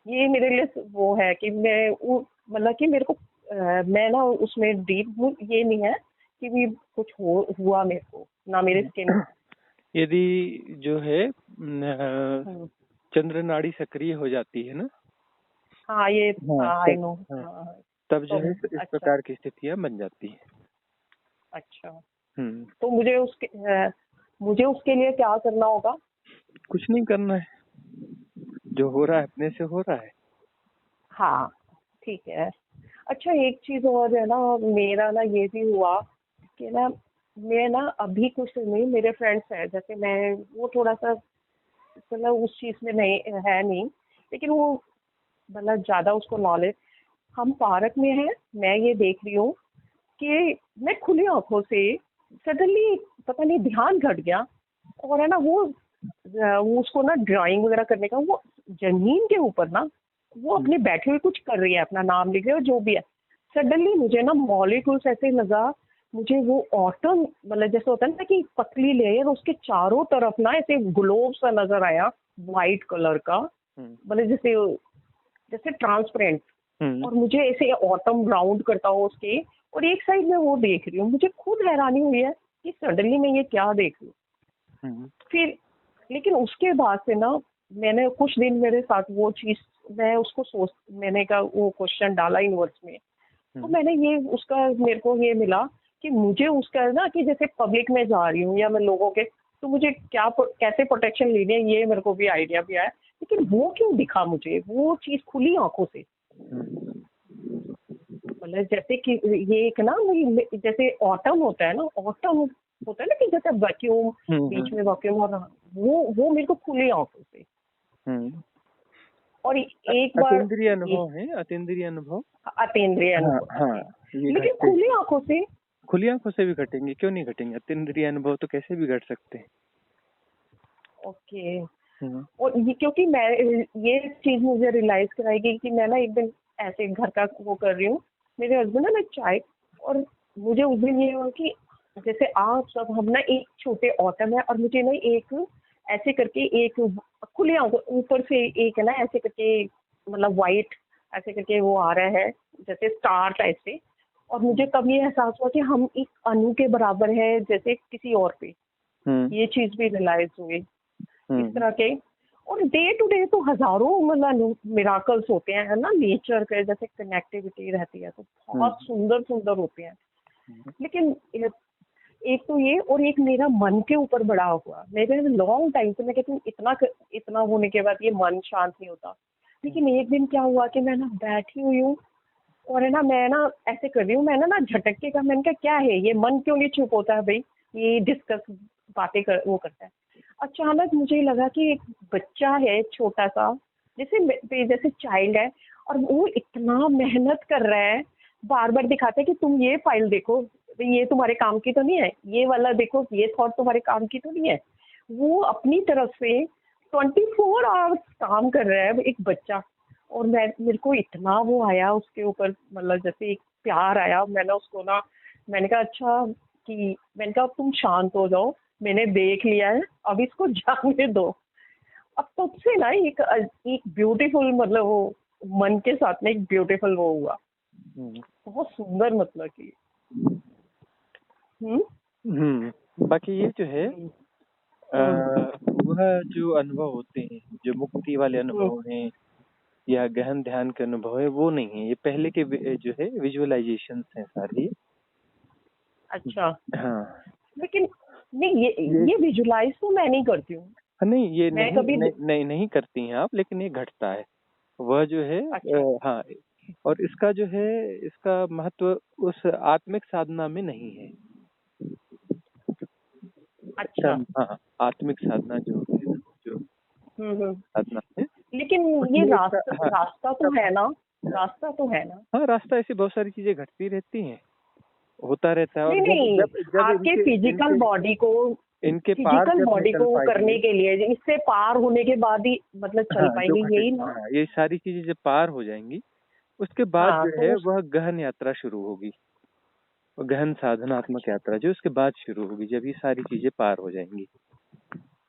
ये मेरे लिए वो है कि मैं मतलब कि मेरे को मैं ना उसमें डीप ये नहीं है कि भी कुछ हुआ मेरे को, ना मेरे स्किन। यदि जो है चंद्र नाड़ी सक्रिय हो जाती है ना, ये आई नो, तब जो है इस प्रकार की स्थितियां बन जाती है। अच्छा, तो मुझे उसके लिए क्या करना होगा? कुछ नहीं करना है, जो हो रहा है अपने से हो रहा है। हाँ, ठीक है। अच्छा, एक चीज और है ना, मेरा ना ये भी हुआ कि ना मैं ना अभी कुछ नहीं, मेरे फ्रेंड्स हैं, जैसे मैं वो थोड़ा सा मतलब उस चीज में नहीं, लेकिन वो मतलब ज्यादा उसको नॉलेज, हम पार्क में हैं, मैं ये देख रही हूँ कि मैं खुली आंखों से सडनली पता नहीं ध्यान घट गया, और है ना वो उसको ना ड्राइंग वगैरह करने का, वो जमीन के ऊपर ना वो अपने बैठे हुए कुछ कर रही है, अपना नाम लिख रही है, जो भी है। सडनली मुझे ना मॉलिक्यूल्स ऐसे लगा, मुझे वो ऑटम, मतलब जैसे होता है ना कि पतली लेयर, उसके चारों तरफ ना ऐसे ग्लोब सा नजर आया, वाइट कलर का, मतलब जैसे ट्रांसपेरेंट, और मुझे ऐसे ऑटम राउंड करता हो उसके, और एक साइड में वो देख रही हूँ, मुझे खुद हैरानी हुई है कि सडनली मैं ये क्या देख रही हूँ। फिर लेकिन उसके बाद से ना मैंने कुछ दिन मेरे साथ वो चीज, मैं उसको मैंने कहा वो क्वेश्चन डाला यूनिवर्स में, तो मैंने ये उसका मेरे को ये मिला कि मुझे उसका ना कि जैसे पब्लिक में जा रही हूँ या मैं लोगों के, तो मुझे क्या कैसे प्रोटेक्शन लेनी है ये मेरे को भी आइडिया भी आया, लेकिन वो क्यों दिखा मुझे वो चीज खुली आंखों से। मतलब जैसे कि ये एक ना जैसे ऑटम होता है ना, ऑटम होता है ना कि जैसे वैक्यूम, बीच में वैक्यूम, और वो मेरे को खुली आंखों से। और एक बार अतीन्द्रिय अनुभव है, अतीन्द्रिय अनुभव, अतीन्द्रिय अनुभव, हाँ, ये लेकिन घटते खुली आंखों से। खुली आंखों से भी घटेंगे, क्यों नहीं घटेंगे? अतीन्द्रिय अनुभव तो कैसे भी घट सकते हैं। ओके। और ये क्योंकि मैं ये चीज मुझे रियलाइज कराएगी कि मैं ना एक दिन ऐसे घर का वो कर रही हूँ, मेरे हस्बैंड ना चाय, और मुझे उस दिन ये हुआ कि जैसे आप सब हम ना एक छोटे ऑटम है, और मुझे ना एक ऐसे करके एक खुले ऊपर से एक है ना ऐसे करके, मतलब वाइट ऐसे करके वो आ रहा है जैसे स्टार टाइप से, और मुझे तब ये एहसास हुआ कि हम एक अणु के बराबर है जैसे किसी और पे। ये चीज भी रियलाइज हुई इस तरह के। और डे टू डे तो हजारों मतलब मिराकल्स होते हैं, है ना, नेचर के जैसे कनेक्टिविटी रहती है तो बहुत सुंदर सुंदर होते हैं। लेकिन एक तो ये, और एक मेरा मन के ऊपर बड़ा हुआ, मेरे लॉन्ग टाइम से मैं कहती हूँ इतना होने के बाद ये मन शांत नहीं होता। लेकिन एक दिन क्या हुआ कि मैं ना बैठी हुई हूँ, और है ना मैं ना ऐसे कर रही हूँ, मैं ना झटके का, मैंने कहा क्या है ये, मन क्यों नहीं चुप होता है भाई, ये डिस्कस बातें वो करता है। अचानक मुझे लगा कि एक बच्चा है छोटा सा, जैसे चाइल्ड है, और वो इतना मेहनत कर रहा है, बार बार दिखाते हैं कि तुम ये फाइल देखो, ये तुम्हारे काम की तो नहीं है, ये वाला देखो, ये थॉट तुम्हारे काम की तो नहीं है। वो अपनी तरफ से 24 आवर्स काम कर रहा है एक बच्चा। और मेरे को इतना वो आया उसके ऊपर, मतलब जैसे एक प्यार आया, मैंने कहा अच्छा, कि मैंने कहा अब तुम शांत हो जाओ, मैंने देख लिया है, अब इसको जाने दो। अब तब से ना एक ब्यूटीफुल, मतलब वो मन के साथ में एक ब्यूटीफुल वो हुआ, बहुत सुंदर, मतलब कि बाकी ये जो है वह जो अनुभव होते हैं, जो मुक्ति वाले अनुभव हैं या गहन ध्यान के अनुभव है, वो नहीं है, ये पहले के जो है विजुअलाइजेशन हैं सारी। अच्छा। हाँ, लेकिन नहीं, ये विजुलाइज तो मैं नहीं करती हूँ। नहीं, ये मैं नहीं, कभी नहीं करती हैं आप, लेकिन ये घटता है वह जो है। अच्छा। हाँ, और इसका जो है, इसका महत्व उस आत्मिक साधना में नहीं है। अच्छा। हाँ, आत्मिक साधना जो है, जो साधना है, लेकिन ये रास्ता तो है ना, रास्ता तो है ना। हाँ, रास्ता, ऐसी बहुत सारी चीजें घटती रहती हैं, होता रहता है। और नहीं, जब आपके फिजिकल बॉडी को, इनके पार जब बॉडी निकल को पाएंगे, करने के लिए, इससे पार होने के बाद ही मतलब चल पाएंगे, यही ना। ये सारी चीजें जब पार हो जाएंगी, उसके बाद जो है वह गहन यात्रा शुरू होगी, गहन साधनात्मक यात्रा जो उसके बाद शुरू होगी, जब ये सारी चीजें पार हो जाएंगी।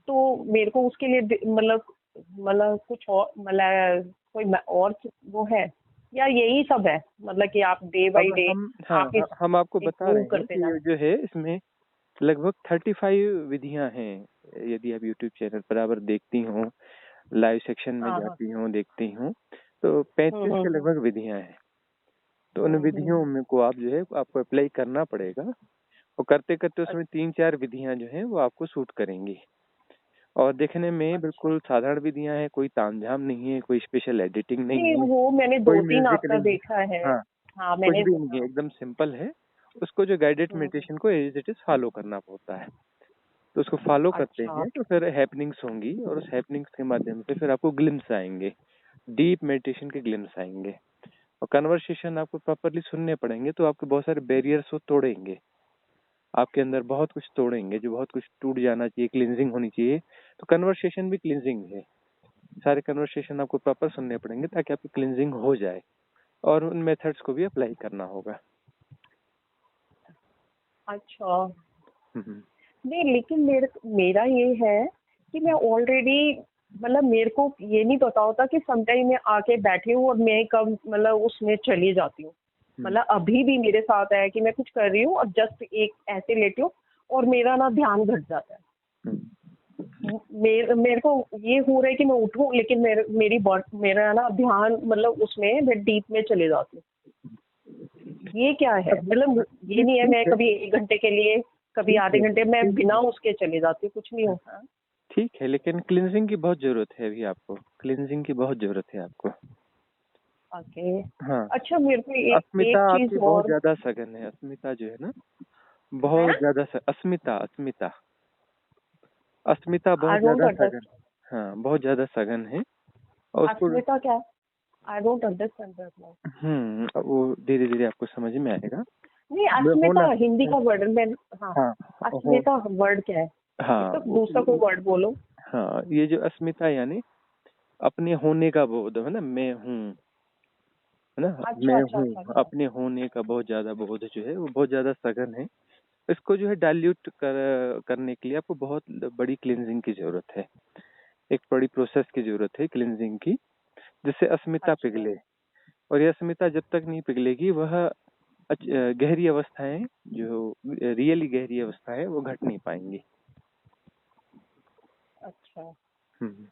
तो मेरे को उसके लिए मतलब कुछ और, मतलब कोई और वो है, या यही सब है, मतलब कि आप डे बाय डे हम आपको बता रहे हैं करते कि जो है इसमें लगभग 35 विधियां हैं। यदि आप YouTube चैनल पर आप देखती हो, लाइव सेक्शन में जाती हो, देखती हो, तो 35 के लगभग विधियां हैं। तो उन विधियों में को आप जो है आपको अप्लाई करना पड़ेगा, और करते करते उसमें 3-4 विधियां जो है वो आपको सूट करेंगी। और देखने में बिल्कुल साधारण विधियां हैं, कोई तामझाम नहीं है, कोई स्पेशल एडिटिंग नहीं है, वो मैंने 2-3 आपका देखा है। हाँ, मैंने कुछ भी नहीं है, एकदम सिंपल है। उसको जो गाइडेड मेडिटेशन को एज इट इज फॉलो करना होता है। तो उसको फॉलो करते हैं तो फिर हैपनिंग्स होंगी, और उस हैपनिंग्स के माध्यम से फिर आपको ग्लिम्स आएंगे, डीप मेडिटेशन के ग्लिम्स आएंगे। और कन्वर्सेशन आपको प्रॉपरली सुनने पड़ेंगे, तो आपके बहुत सारे बैरियर्स वो तोड़ेंगे, आपके अंदर बहुत कुछ तोड़ेंगे, जो बहुत कुछ टूट जाना चाहिए, क्लींजिंग होनी चाहिए। तो कन्वर्सेशन भी क्लींजिंग है, सारे कन्वर्सेशन आपको प्रॉपर सुनने पड़ेंगे ताकि आपकी क्लींजिंग हो जाए, और उन मेथड्स को भी अप्लाई करना होगा। अच्छा। नहीं, लेकिन मेरा ये है कि मैं ऑलरेडी, मतलब मेरे को ये नहीं पता होता कि समटाइम मैं आके बैठी हूँ और मैं कब मतलब उसमें चली जाती हूँ। मतलब अभी भी मेरे साथ है कि मैं कुछ कर रही हूँ और जस्ट एक ऐसे लेटी हूँ और मेरा ना ध्यान घट जाता है। मेरे को ये हो रहा है कि मैं उठूं, लेकिन मेरा ना ध्यान मतलब उसमें मैं डीप में चले जाती हूँ। ये क्या है? मतलब ये नहीं है मैं कभी 1 घंटे के लिए, कभी आधे घंटे, मैं बिना उसके चले जाती हूँ, कुछ नहीं होता। ठीक है, लेकिन क्लिनजिंग की बहुत जरूरत है अभी आपको, क्लिनजिंग की बहुत जरूरत है आपको। ओके। हाँ, अच्छा मेरे को अस्मिता एक आपकी चीज बहुत और ज्यादा सघन है, अस्मिता जो है ना है। बहुत ज्यादा अस्मिता अस्मिता अस्मिता बहुत आई डोंट ज्यादा सघन, अंडरस्टैंड। हाँ बहुत ज्यादा सघन है और उसको अस्मिता क्या? I don't understand that word. वो धीरे धीरे आपको समझ में आएगा। नहीं, मैं अस्मिता होना, हिंदी का वर्ड मैं। हाँ, हाँ हो, अस्मिता वर्ड क्या है? हाँ इसका दूसरा कोई वर्ड बोलो। हाँ ये जो अस्मिता यानी अपने होने का बोध है ना, मैं हूँ, है ना, अच्छा मैं अच्छा हूँ, अच्छा अच्छा। अपने होने का बहुत ज्यादा बोध जो है वो बहुत ज्यादा सघन है। इसको जो है डाइल्यूट करने के लिए आपको बहुत बड़ी क्लींजिंग की जरूरत है, एक बड़ी प्रोसेस की जरूरत है क्लींजिंग की, जिससे अस्मिता अच्छा पिघले। और ये अस्मिता जब तक नहीं पिघलेगी वह गहरी अवस्थाएं, जो रियली गहरी अवस्था है, वो घट नहीं पाएंगी। अच्छा। हम्म।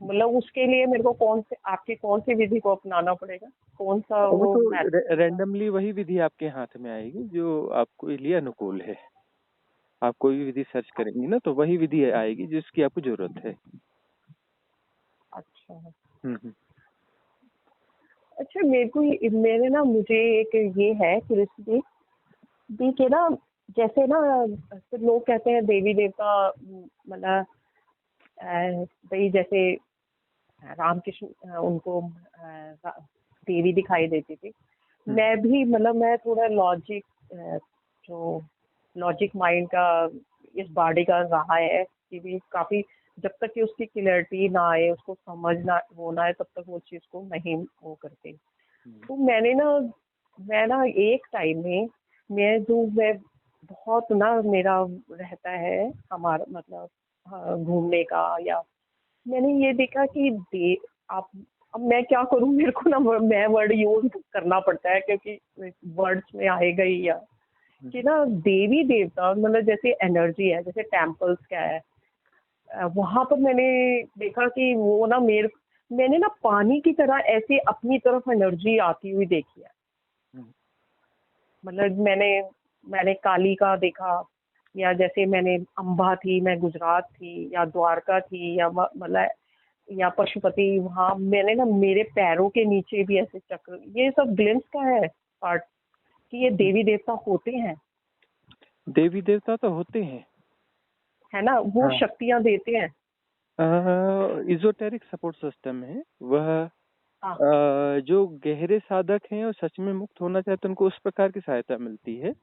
मतलब उसके लिए मेरे को आपकी कौन सी विधि को अपनाना पड़ेगा? कौन सा वो वो तो मतलब? रैंडमली वही विधि आपके हाथ में आएगी जो आपको लिए अनुकूल है। आप कोई भी विधि सर्च करेंगी ना तो वही विधि आएगी जिसकी आपको जरूरत है। अच्छा हम्म। अच्छा। मेरे ना मुझे एक ये है क्यूरियोसिटी भी के ना, जैसे ना फिर लोग कहते हैं देवी देवता, मतलब भाई जैसे रामकृष्ण, उनको देवी दिखाई देती थी। हम्म। मैं भी मतलब मैं थोड़ा जो लॉजिक माइंड का इस बॉडी का रहा है कि भी काफी, जब तक कि उसकी क्लियरिटी ना आए, उसको समझना होना है, तब तक वो चीज को नहीं वो करते। तो मैं ना एक टाइम में मैं बहुत ना मेरा रहता है हमारा मतलब, हाँ, घूमने का, या मैंने ये देखा कि आप, अब मैं क्या करूं, मेरे को ना मैं वर्ड यूज करना पड़ता है क्योंकि वर्ड्स में आएगा ही, या कि ना देवी देवता मतलब जैसे एनर्जी है, जैसे टेम्पल्स क्या है, वहां पर मैंने देखा कि वो ना मैंने ना पानी की तरह ऐसे अपनी तरफ एनर्जी आती हुई देखी है। हम्म। मतलब मैंने काली का देखा, या जैसे मैंने अम्बा थी, मैं गुजरात थी, या द्वारका थी, या मतलब या पशुपति, वहाँ मैंने ना मेरे पैरों के नीचे भी ऐसे चक्र, ये सब ग्लिम्स का है पार्ट, कि ये देवी देवता होते हैं, देवी देवता तो होते हैं। है ना, वो हाँ, शक्तियां देते हैं। इजोटेरिक सपोर्ट सिस्टम है वह। हाँ जो गहरे साधक हैं और सच में मुक्त होना चाहते हैं उनको उस प्रकार की सहायता मिलती है।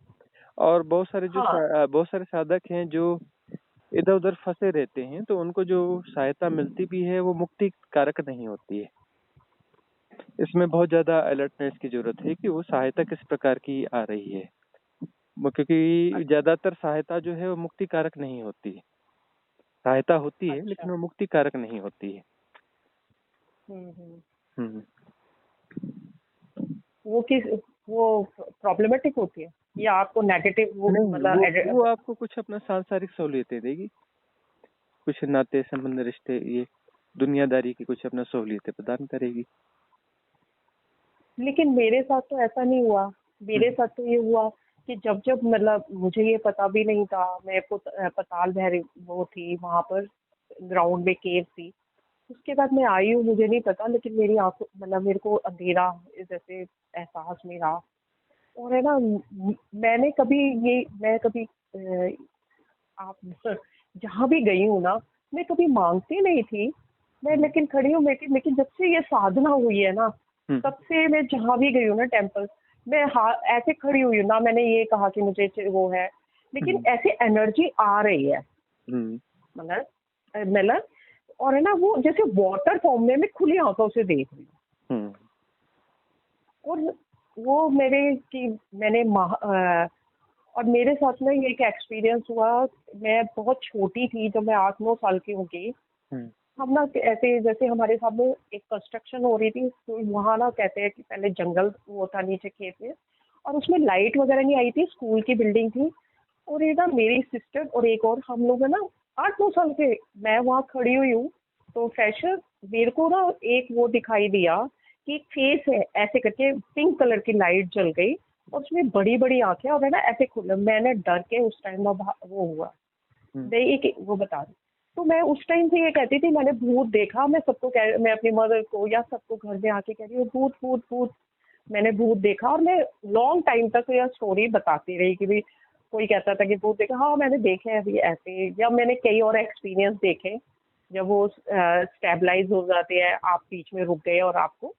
और हाँ। बहुत सारे साधक हैं जो इधर उधर फंसे रहते हैं तो उनको जो सहायता मिलती भी है वो मुक्ति कारक नहीं होती है। इसमें बहुत ज्यादा अलर्टनेस की जरूरत है कि वो सहायता किस प्रकार की आ रही है, क्योंकि अच्छा ज्यादातर सहायता जो है वो मुक्ति कारक नहीं होती है। सहायता होती है अच्छा। लेकिन वो मुक्ति कारक नहीं होती है। हम्म। हम्म। वो किस वो प्रॉब्लमेटिक होती है, या आपको नेगेटिव वो नहीं, मतलब वो आपको कुछ अपना सांसारिक सहूलियतें देगी, कुछ नाते संबंध रिश्ते, ये दुनियादारी की कुछ अपना सहूलियतें प्रदान करेगी। लेकिन मेरे साथ तो ऐसा नहीं हुआ। मेरे हम्म। साथ तो ये हुआ कि जब जब मतलब मुझे ये पता भी नहीं था, मैं पताल भैरव वो थी वहां पर, ग्राउंड में केव थी। उसके बाद मैं आई हूँ, मुझे नहीं पता, लेकिन मेरी आंखों मतलब मेरे को अंधेरा जैसे एहसास में रहा। और है ना, मैं कभी आप जहाँ भी गई हूँ ना, मैं कभी मांगती नहीं थी मैं, हम्म। लेकिन खड़ी हूँ, लेकिन जब से ये साधना हुई है ना, हम्म। तब से मैं जहाँ भी गई हूँ ना टेम्पल, मैं ऐसे खड़ी हुई हूँ ना, मैंने ये कहा कि मुझे वो है, लेकिन हम्म। ऐसे एनर्जी आ रही है, हम्म। मतलब और है ना, वो जैसे वाटर फॉर्म में मैं खुली आंखों से देख रही हम्म। हूँ। और वो और मेरे साथ में ये एक एक्सपीरियंस हुआ। मैं बहुत छोटी थी जब मैं 8-9 साल की होंगी। हम्म। हम ना ऐसे जैसे हमारे सामने एक कंस्ट्रक्शन हो रही थी, तो वहाँ ना कहते हैं कि पहले जंगल वो था नीचे खेत में, और उसमें लाइट वगैरह नहीं आई थी, स्कूल की बिल्डिंग थी। और ये ना मेरी सिस्टर और एक और हम लोग है ना 8-9 साल के, मैं वहाँ खड़ी हुई हूँ, तो फ्रेशर मेरे को ना एक वो दिखाई दिया कि एक फेस है ऐसे करके, पिंक कलर की लाइट जल गई और उसमें बड़ी बड़ी आंखें और है ना ऐसे खुला, मैंने डर के उस टाइम वो हुआ। मैं एक वो बता रही, तो मैं उस टाइम से ये कहती थी मैंने भूत देखा, मैं सबको मैं अपनी मदर को या सबको घर में आके कह रही हूँ भूत भूत भूत, मैंने भूत देखा। और मैं लॉन्ग टाइम तक यह स्टोरी बताती रही कि भी कोई कहता था कि भूत देखा, हाँ मैंने देखे हैं अभी ऐसे, या मैंने कई और एक्सपीरियंस देखे जब वो स्टेबलाइज हो जाते हैं, आप बीच में रुक गए और आपको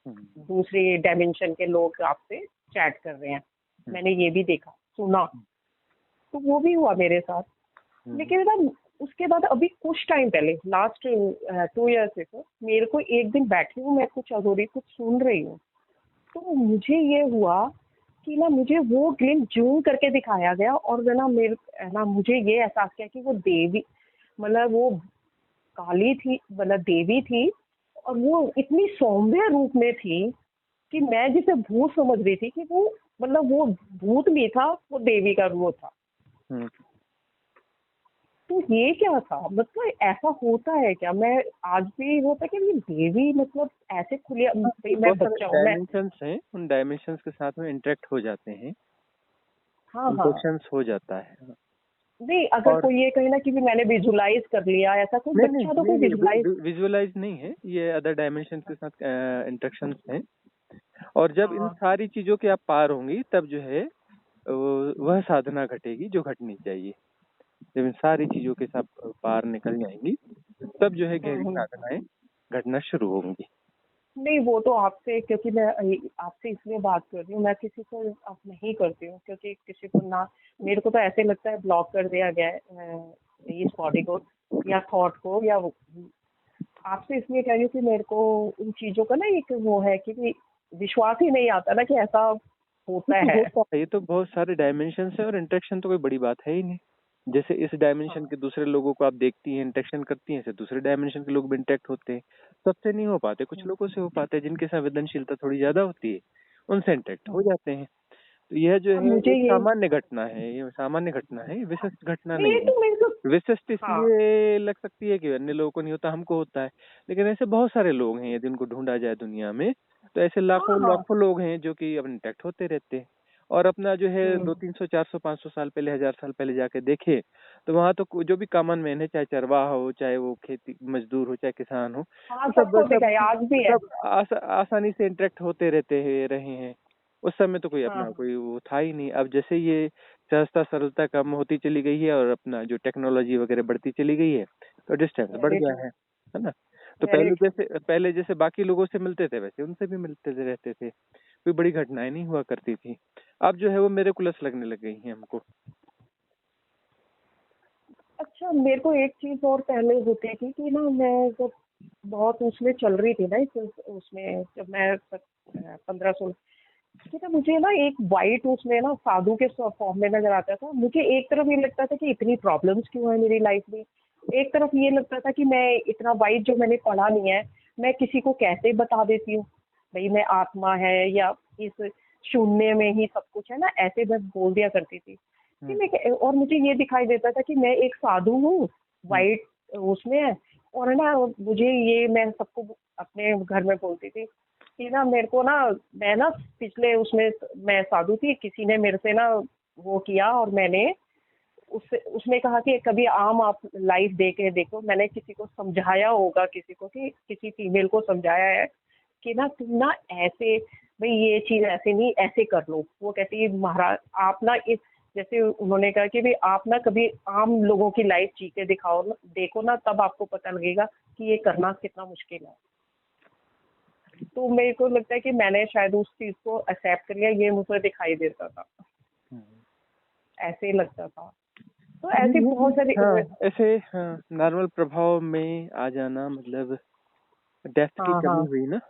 दूसरी डायमेंशन के लोग आपसे चैट कर रहे हैं, मैंने ये भी देखा सुना, तो वो भी हुआ मेरे साथ। लेकिन ना उसके बाद अभी कुछ टाइम पहले लास्ट 2 ईयर्स से तो मेरे को एक दिन बैठी हूँ, मैं कुछ अधूरी कुछ सुन रही हूँ, तो मुझे ये हुआ कि ना मुझे वो ग्लिम जूम करके दिखाया गया और ना मेरे ना मुझे ये एहसास किया कि वो देवी, मतलब वो काली थी, मतलब देवी थी, और वो इतनी सौम्य रूप में थी कि मैं जिसे भूत समझ रही थी कि वो मतलब वो भूत भी था, वो देवी का रूप था। तो ये क्या था, मतलब ऐसा होता है क्या? मैं आज भी होता है कि ये देवी मतलब ऐसे खुले भाई मैं बहुत सारे बच्चा हूँ मैं। डायमेंशंस हैं, उन डायमेंशंस के साथ में इंटरेक्ट हो जाते हैं, हाँ हाँ, इंटरेक्शंस हो जाता है। नहीं अगर और कोई ये कहे ना कि भी मैंने विजुलाइज कर लिया, ऐसा कोई नहीं बच्चा तो नहीं कोई नहीं विजुलाइज। विजुअलाइज नहीं है, ये अदर डायमेंशंस के साथ इंटरेक्शंस हैं। और जब इन हाँ सारी चीजों के आप पार होंगी तब जो है वह साधना घटेगी जो घटनी चाहिए। जब इन सारी चीजों के साथ पार निकल जाएंगी तब जो है गहरी हम्म। साधनाएं घटना शुरू होंगी। नहीं वो तो आपसे, क्योंकि मैं आपसे इसलिए बात कर रही हूँ, मैं किसी को अब नहीं करती हूँ क्योंकि किसी को ना, मेरे को तो ऐसे लगता है ब्लॉक कर दिया गया है इस बॉडी को या थॉट को, या आपसे इसलिए कह रही हूँ कि मेरे को उन चीजों का ना एक वो है कि भी विश्वास ही नहीं आता ना कि ऐसा होता ये तो है। होता है, ये तो बहुत सारे डायमेंशन है और इंटरेक्शन तो कोई बड़ी बात है ही नहीं। जैसे इस डायमेंशन हाँ के दूसरे लोगों को आप देखती हैं, इंटरेक्शन करती हैं, ऐसे दूसरे डायमेंशन के लोग भी इंटरेक्ट होते हैं। सबसे नहीं हो पाते, कुछ लोगों से हो पाते हैं जिनके संवेदनशीलता थोड़ी ज्यादा होती है, उनसे इंटरेक्ट हो हाँ। जाते हैं। तो यह जो अब है मुझे एक ये, सामान्य घटना है, ये सामान्य घटना है, विशिष्ट घटना नहीं नहीं ये है। तो मेरे को, विशिष्ट हाँ इसलिए लग सकती है कि अन्य लोगों को नहीं होता, हमको होता है। लेकिन ऐसे बहुत सारे लोग हैं यदि उनको ढूंढा जाए दुनिया में, तो ऐसे हाँ लाखों हाँ। लाखों लोग हैं जो कि अब इंटरेक्ट होते रहते हैं। और अपना जो है हम्म। 200, 300, 400, 500 साल पहले, 1000 साल पहले जाके देखे तो वहां तो जो भी कॉमन मैन है, चाहे चरवाहा हो, चाहे वो खेती मजदूर हो, चाहे किसान हो, हाँ तो सब सबको सब दिखाई आज भी है। सब आसानी से इंटरेक्ट होते रहते हैं रहे हैं। उस समय तो कोई हाँ अपना हाँ। कोई वो था ही नहीं। अब जैसे ये सहजता सरलता कम होती चली गई है और अपना जो टेक्नोलॉजी वगैरह बढ़ती चली गई है, तो डिस्टेंस बढ़ वेरी गया ट्रू। है ना। तो वेरी ट्रू। पहले जैसे बाकी लोगों से मिलते थे वैसे उनसे भी मिलते रहते थे, कोई बड़ी घटनाएं नहीं हुआ करती थी। अब जो है वो मेरेकुलस लगने लग गई है हमको। अच्छा मेरे को एक चीज और पहले होती थी कि ना मैं जब बहुत उसमें चल रही थी ना उसमें जब मैं 15-16 कि ना मुझे ना एक वाइट उसमें ना साधु के फॉर्म में नजर आता था। मुझे एक तरफ ये लगता था कि इतनी प्रॉब्लम्स क्यों है मेरी लाइफ में, एक तरफ ये लगता था कि मैं इतना वाइट जो मैंने पढ़ा नहीं है मैं किसी को कैसे बता देती हूँ भाई मैं आत्मा है या इस शून्य में ही सब कुछ है ना, ऐसे मैं बोल दिया करती थी कि मैं, और मुझे ये दिखाई देता था कि मैं एक साधु हूँ वाइट उसमें है। और है ना मुझे ये मैं सबको अपने घर में बोलती थी कि ना मेरे को ना, मैं ना पिछले उसमें मैं साधु थी, किसी ने मेरे से ना वो किया और मैंने उससे उसने कहा कि कभी आम आप लाइफ दे के देखो, मैंने किसी को समझाया होगा, किसी को कि किसी फीमेल को समझाया है कि ना तुम ना ऐसे भाई ये चीज ऐसे नहीं ऐसे कर लो। वो कहती है महाराज आप ना इस, जैसे उन्होंने कहा कि भाई आप ना कभी आम लोगों की लाइफ जी के दिखाओ ना, देखो ना तब आपको पता लगेगा कि ये करना कितना मुश्किल है। तो मेरे को लगता है कि मैंने शायद उस चीज को एक्सेप्ट कर लिया, ये मुझे दिखाई देता था, ऐसे लगता था। तो ऐसी बहुत सारी हाँ ऐसे, हाँ नॉर्मल प्रभाव में आ जाना मतलब डेप्थ की हाँ कमी हाँ हुई ना,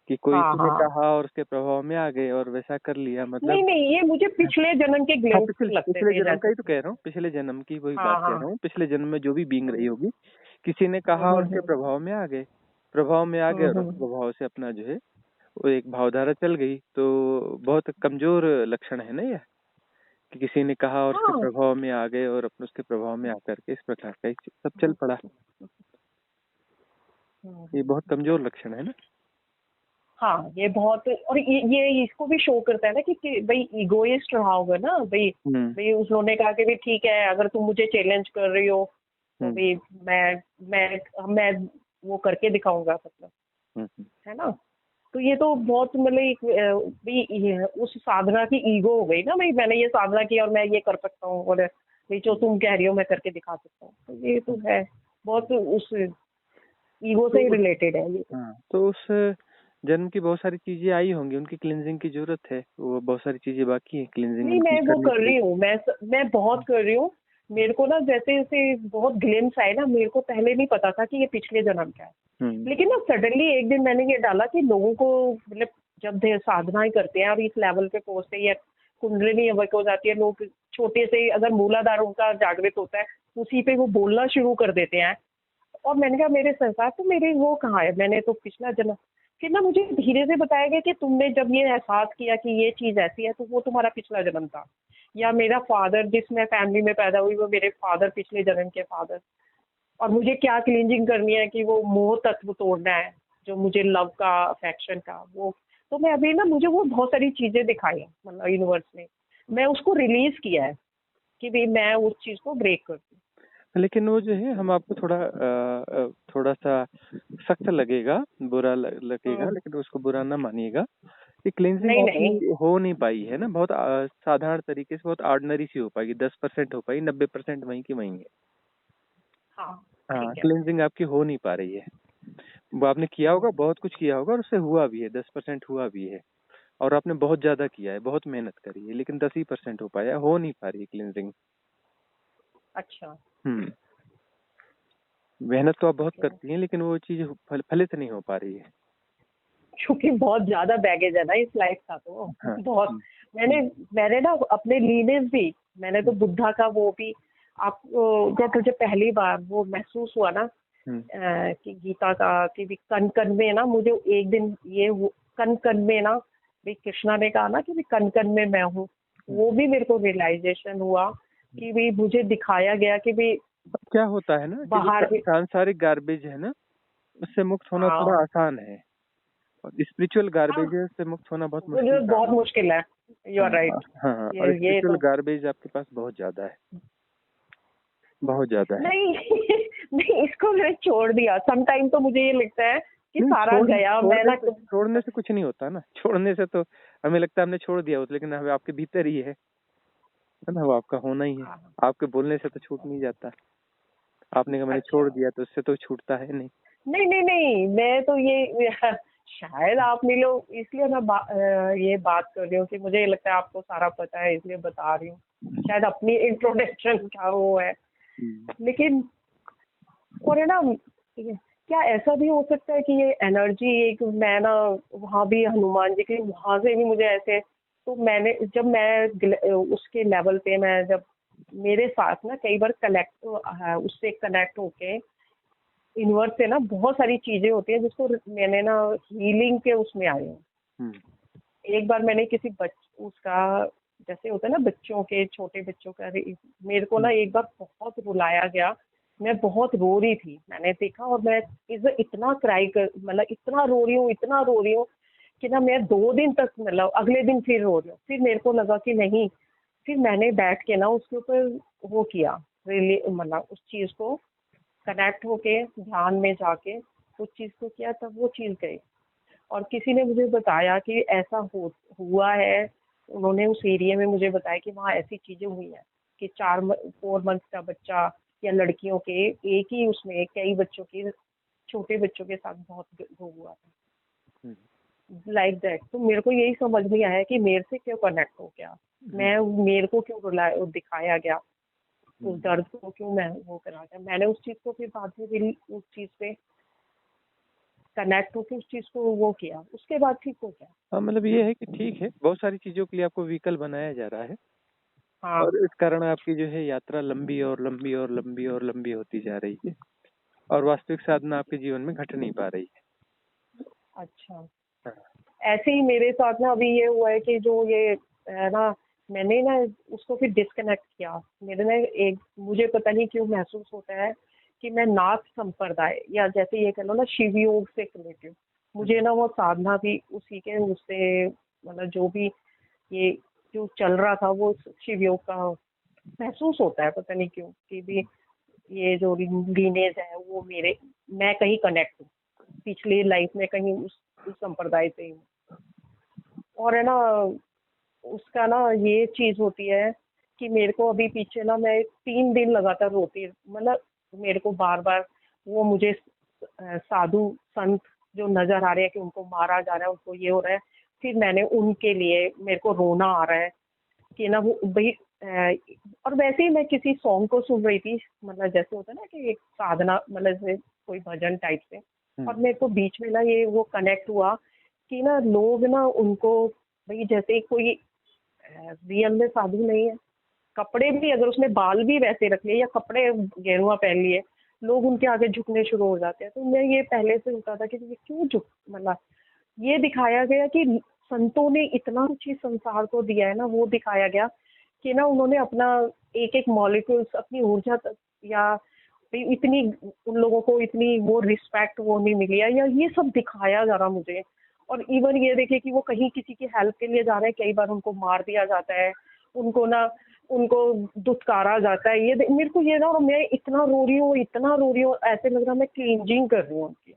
कि कोई हाँ किसी ने हाँ। कहा और उसके प्रभाव में आ गए और वैसा कर लिया नहीं मतलब। नहीं ये मुझे पिछले जन्म के हाँ ग्लिम्स लगते पिछले थे जन्म का जैसे। ही तो कह रहा हूँ, पिछले जन्म की वही बात हाँ कह हाँ। रहा हूँ, पिछले जन्म में जो भी बीइंग रही होगी, किसी ने कहा और उसके हम्म। प्रभाव में आ गए, प्रभाव में आ गए और उस हम्म। प्रभाव से अपना जो है वो एक भावधारा चल गई। तो बहुत कमजोर लक्षण है ना यह, कि किसी ने कहा और उसके हाँ। प्रभाव में आ गए और अपने उसके प्रभाव में आकर के इस प्रकार का एक सब चल पड़ा। ये बहुत कमजोर लक्षण है ना। हाँ, ये बहुत, और ये इसको भी शो करता है ना कि भाई इगोइस्ट रहा होगा ना भाई। हम्म भाई उन्होंने कहा कि भाई ठीक है, अगर तुम मुझे चैलेंज कर रही हो तो हम्म भाई मैं वो करके दिखाऊंगा, मतलब, हम्म है ना। तो ये तो बहुत मतलब एक भी उस साधना की ईगो हो गई ना, भाई मैंने ये साधना की और मैं ये कर सकता हूँ, और भाई जो तुम कह रही हो मैं करके दिखा सकता हूँ, तो ये तो है बहुत उस ईगो से ही तो रिलेटेड है ये तो। हाँ, तो उस जन्म की बहुत सारी चीजें आई होंगी, उनकी क्लींजिंग की जरूरत है, वो बहुत सारी चीजें बाकी है क्लींजिंग नहीं, उनकी मैं वो करनी कर रही पड़ेगी। हूँ, मैं बहुत कर रही हूँ। मेरे को ना जैसे जैसे बहुत ग्लिम्स आए ना, मेरे को पहले नहीं पता था कि ये पिछले जन्म का है। हम्म लेकिन ना सडनली एक दिन मैंने ये डाला कि लोगों को, मतलब जब साधनाएं करते हैं और इस लेवल पे पहुंचते हैं, या कुंडलिनी अवक हो जाती है, लोग छोटे से अगर मूलाधार उनका जागृत होता है, उसी पे वो बोलना शुरू कर देते हैं। और मैंने कहा मेरे संसार तो मेरे वो कहाँ है, मैंने तो पिछला जन्म। फिर ना मुझे धीरे से बताया गया कि तुमने जब ये एहसास किया कि ये चीज ऐसी है, तो वो तुम्हारा पिछला जन्म था। या मेरा फादर, जिसमें फैमिली में पैदा हुई, वो मेरे फादर पिछले जन्म के फादर। और मुझे क्या क्लींजिंग करनी है कि वो मोह तत्व तोड़ना है, जो मुझे लव का, अफेक्शन का वो। तो मैं अभी ना, मुझे वो बहुत सारी चीजें दिखाई हैं, मतलब यूनिवर्स ने, मैं उसको रिलीज किया है कि भाई मैं उस चीज को ब्रेक कर दूं। लेकिन वो जो है, हम आपको थोड़ा सा सख्त लगेगा, बुरा लगेगा, हम्म, लेकिन उसको बुरा ना मानिएगा। ये क्लींजिंग नहीं नहीं। आपकी हो नहीं पाई है ना, बहुत साधारण तरीके से, बहुत ऑर्डिनरी सी हो पाएगी, 10% हो पाई, 90% वहीं की वहीं है। हाँ, हाँ, ठीक है। क्लींजिंग आपकी हो नहीं पा रही है। वो आपने किया होगा, बहुत कुछ किया होगा, और उससे हुआ भी है, 10% हुआ भी है। और आपने बहुत ज्यादा किया है, बहुत मेहनत करी है, लेकिन 10% हो पाया, हो नहीं पा रही है क्लींजिंग। अच्छा। हम्म मेहनत तो आप बहुत ठीक है, करती हैं, लेकिन वो चीज फलित नहीं हो पा रही है। क्योंकि बहुत ज्यादा बैगेज है ना इस लाइफ का, तो हाँ। बहुत। मैंने हम्म, मैंने ना अपने लीनेज भी, मैंने तो बुद्धा का वो भी, आप जब मुझे पहली बार वो महसूस हुआ ना, हम्म, कि गीता का, कि भी कन कन में ना, मुझे एक दिन कन कन में ना, भी कृष्णा ने कहा ना कि भी कन कन में मैं हूँ। हम्म। वो भी मेरे को रियलाइजेशन हुआ कि भी मुझे दिखाया गया कि भी अब क्या होता है ना, कि जो बाहर भी। सांसारिक गार्बेज है ना, उससे मुक्त होना हाँ थोड़ा आसान है, और स्पिरिचुअल हाँ, गार्बेज से मुक्त होना बहुत मुझे मुश्किल काम बहुत है। मुश्किल है। यू आर हाँ राइट। हाँ हाँ, और ये स्पिरिचुअल तो गार्बेज आपके पास बहुत ज्यादा है, बहुत ज्यादा है। नहीं। नहीं, इसको मैंने छोड़ दिया। सम टाइम तो मुझे ये लगता है कि नहीं, सारा गया, मैं ना छोड़ने से कुछ नहीं होता ना, छोड़ने से तो हमें लगता है हमने छोड़ दिया हो, लेकिन हमें आपके भीतर ही है ना, वो आपका होना ही है। हाँ, आपके बोलने से तो छूट नहीं जाता। आपने कहा मैंने छोड़ अच्छा। दिया, तो उससे तो छूटता है नहीं। नहीं नहीं नहीं, मैं तो ये शायद आप मिलो इसलिए मैं ये बात कर रही हूँ कि मुझे लगता है आपको सारा पता है, इसलिए बता रही हूँ। शायद अपनी इंट्रोडक्शन का वो है। हम्म, लेकिन और है ना, क्या ऐसा भी हो सकता है कि ये एनर्जी, एक मैं ना वहाँ भी हनुमान जी के वहां से भी मुझे ऐसे, तो मैंने जब मैं उसके लेवल पे, मैं जब मेरे साथ ना कई बार कनेक्ट, उससे कनेक्ट होके यूनिवर्स से ना बहुत सारी चीजें होती हैं जिसको मैंने ना हीलिंग के उसमें आई हूँ। हम्म, एक बार मैंने किसी उसका, जैसे होता है ना बच्चों के, छोटे बच्चों का, मेरे को ना हम्म, एक बार बहुत रुलाया गया। मैं बहुत रो रही थी, मैंने देखा, और मैं इतना क्राई कर, मतलब इतना रो रही हूँ, इतना रो रही हूँ कि ना मैं 2 दिन तक, मतलब अगले दिन फिर रो रही हूँ। फिर मेरे को लगा कि नहीं, फिर मैंने बैठ के ना उसके ऊपर वो किया, मतलब उस चीज को कनेक्ट होके ध्यान में जाके उस चीज को किया, तब वो चीज गई। और किसी ने मुझे बताया कि ऐसा हुआ है। उन्होंने उस एरिया में मुझे बताया कि वहाँ ऐसी चीजें हुई हैं कि 4 मंथ का बच्चा, या लड़कियों के एक ही उसमें कई बच्चों के, छोटे बच्चों के साथ बहुत वो हुआ था, हम्म, लाइक दैट। तो मेरे को यही समझ नहीं आया कि मेरे से क्यों कनेक्ट हो गया, हम्म, मेरे को क्यों दिखाया गया, उस हम्म। दर्द को क्यों मैं वो करा गया। मैंने उस चीज को फिर बाद में भी उस चीज पे कनेक्ट होकर उस चीज को वो किया, उसके बाद ठीक हो गया। हाँ, मतलब ये है कि ठीक है, बहुत सारी चीजों के लिए आपको व्हीकल बनाया जा रहा है, हाँ। और इस कारण आपकी जो है यात्रा लंबी और लंबी और लंबी और लंबी होती जा रही है, और वास्तविक साधना आपके जीवन में घट नहीं पा रही है। अच्छा, हाँ, ऐसे ही मेरे साथ ना अभी ये हुआ है कि जो ये है ना, मैंने ना उसको फिर डिस्कनेक्ट किया। मेरे ना एक, मुझे पता नहीं क्यों महसूस होता है कि मैं नाथ संप्रदाय, या जैसे ये कह लो ना शिव योग से रिलेटेड, मुझे ना वो साधना भी उसी के मुझसे, मतलब जो भी ये जो चल रहा था वो शिव योग का महसूस होता है, पता नहीं क्यों कि भी ये जो लीनेज है वो मेरे, मैं कहीं कनेक्ट हूँ पिछली लाइफ में, कहीं उस संप्रदाय से हूँ। और है ना, उसका ना ये चीज होती है कि मेरे को अभी पीछे ना, मैं 3 दिन लगातार रोती, मतलब मेरे को बार बार वो मुझे साधु संत जो नजर आ रहे हैं कि उनको मारा जा रहा है, उनको ये हो रहा है, फिर मैंने उनके लिए मेरे को रोना आ रहा है कि ना वो भाई और वैसे ही मैं किसी सॉन्ग को सुन रही थी, मतलब जैसे होता है ना कि एक साधना, मतलब जैसे कोई भजन टाइप से, और मेरे को बीच में ना ये वो कनेक्ट हुआ कि ना लोग ना उनको, भाई जैसे कोई रियल में साधु नहीं है, कपड़े भी अगर उसने बाल भी वैसे रख लिए या कपड़े गेरुआ पहन लिए, लोग उनके आगे झुकने शुरू हो जाते हैं। तो मैं ये पहले से होता था कि ये क्यों झुक, मतलब ये दिखाया गया कि संतों ने इतना कुछ इस संसार को दिया है ना, वो दिखाया गया कि ना उन्होंने अपना एक एक मॉलिक्यूल्स, अपनी ऊर्जा तक, या भाई इतनी उन लोगों को इतनी वो रिस्पेक्ट वो नहीं मिली है, या ये सब दिखाया जा रहा मुझे। और इवन ये देखिए कि वो कहीं किसी की हेल्प के लिए जा रहे हैं, कई बार उनको मार दिया जाता है, उनको ना उनको दुत्कारा जाता है। ये मेरे को ये ना, मैं इतना रो रही हूँ, इतना रो रही हूँ, ऐसे लग रहा मैं क्लींजिंग कर रही हूँ उनकी।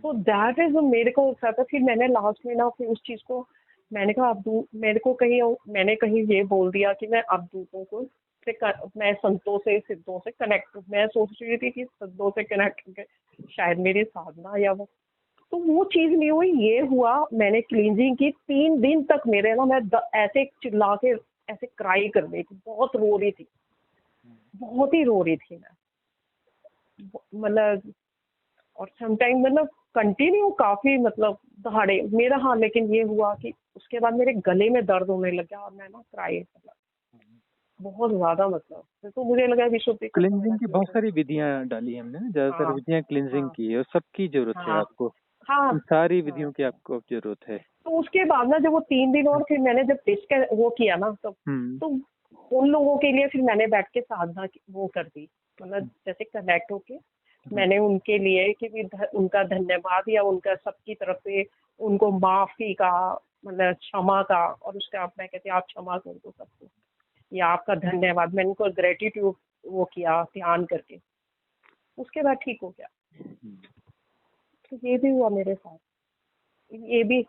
तो दैट इज मेरे को था। फिर मैंने लास्ट में ना फिर उस चीज को मैंने कहा अब मेरे को कहीं, मैंने कहीं ये बोल दिया कि मैं अब दूसरों को मैं संतों से सिद्धों से कनेक्ट, मैं सोच रही थी कि सिद्धों से कनेक्ट करके शायद मेरी साधना या वो, तो वो चीज नहीं हुई। ये हुआ, मैंने क्लींजिंग की 3 दिन तक, मेरे ना मैं ऐसे चिल्ला के ऐसे क्राई कर रही थी, बहुत रो रही थी, बहुत ही रो रही थी मैं, मतलब। और समटाइम मतलब कंटिन्यू काफी, मतलब दहाड़े मेरा, हाँ। लेकिन ये हुआ कि उसके बाद मेरे गले में दर्द होने लग गया और मैं ना क्राई, मतलब बहुत ज्यादा, मतलब तो मुझे लगा विशुद्धि खत्म क्लिनजिंग होना की चाहिए बहुत था। सारी विधियां डाली हमने, ज्यादातर हाँ विधियां क्लिनजिंग हाँ की है और सबकी जरूरत है हाँ आपको। हाँ इन सारी हाँ। विधियों की आपको जरूरत है। तो उसके बाद ना जब वो 3 दिन, और फिर मैंने जब टेस्ट वो किया ना, हम्म तो उन लोगों के लिए फिर मैंने बैठ के साधना वो कर दी, मतलब जैसे कनेक्ट होके मैंने उनके लिए कि भी उनका धन्यवाद, या उनका सबकी तरफ से उनको माफी का, मतलब क्षमा का, और उसके आप मैं कहती आप क्षमा कर दो सबको, या आपका धन्यवाद, मैंने उनको ग्रेटिट्यूड वो किया ध्यान करके, उसके बाद ठीक हो गया। तो ये भी हुआ मेरे साथ, ये भी।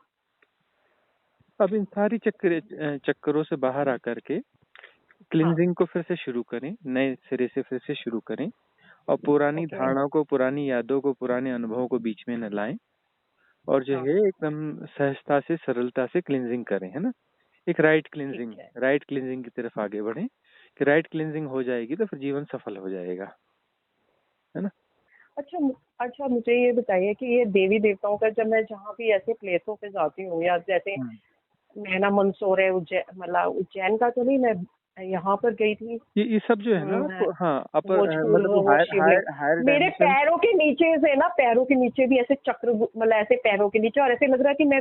अब इन सारी चक्करों से बाहर आकर के हाँ क्लिनजिंग को फिर से शुरू करें, नए सिरे से फिर से शुरू करें, और पुरानी ओके। धारणाओं को, पुरानी यादों को, पुराने अनुभवों को बीच में न लाएं, और जो हाँ है एकदम सहजता से, सरलता से क्लिनजिंग करें, है ना। एक ठीक है। राइट क्लिनजिंग की तरफ आगे बढ़ें कि राइट क्लिनजिंग हो जाएगी तो फिर जीवन सफल हो जाएगा, है ना। अच्छा अच्छा, मुझे ये बताइए कि ये देवी देवताओं का, जब मैं जहाँ भी ऐसे प्लेसों पे जाती हूँ, या जैसे मैं ना मंदसौर है, उज्जैन, मतलब उज्जैन का तो नहीं, मैं यहाँ पर गई थी, ये सब जो है ना, हाँ, अपर भोजपुर मतलब वो वो शिवलिंग, हायर मेरे डायमेंशन। पैरों के नीचे से ना, पैरों के नीचे भी ऐसे चक्र, मतलब ऐसे पैरों के नीचे, और ऐसे लग रहा है कि मैं,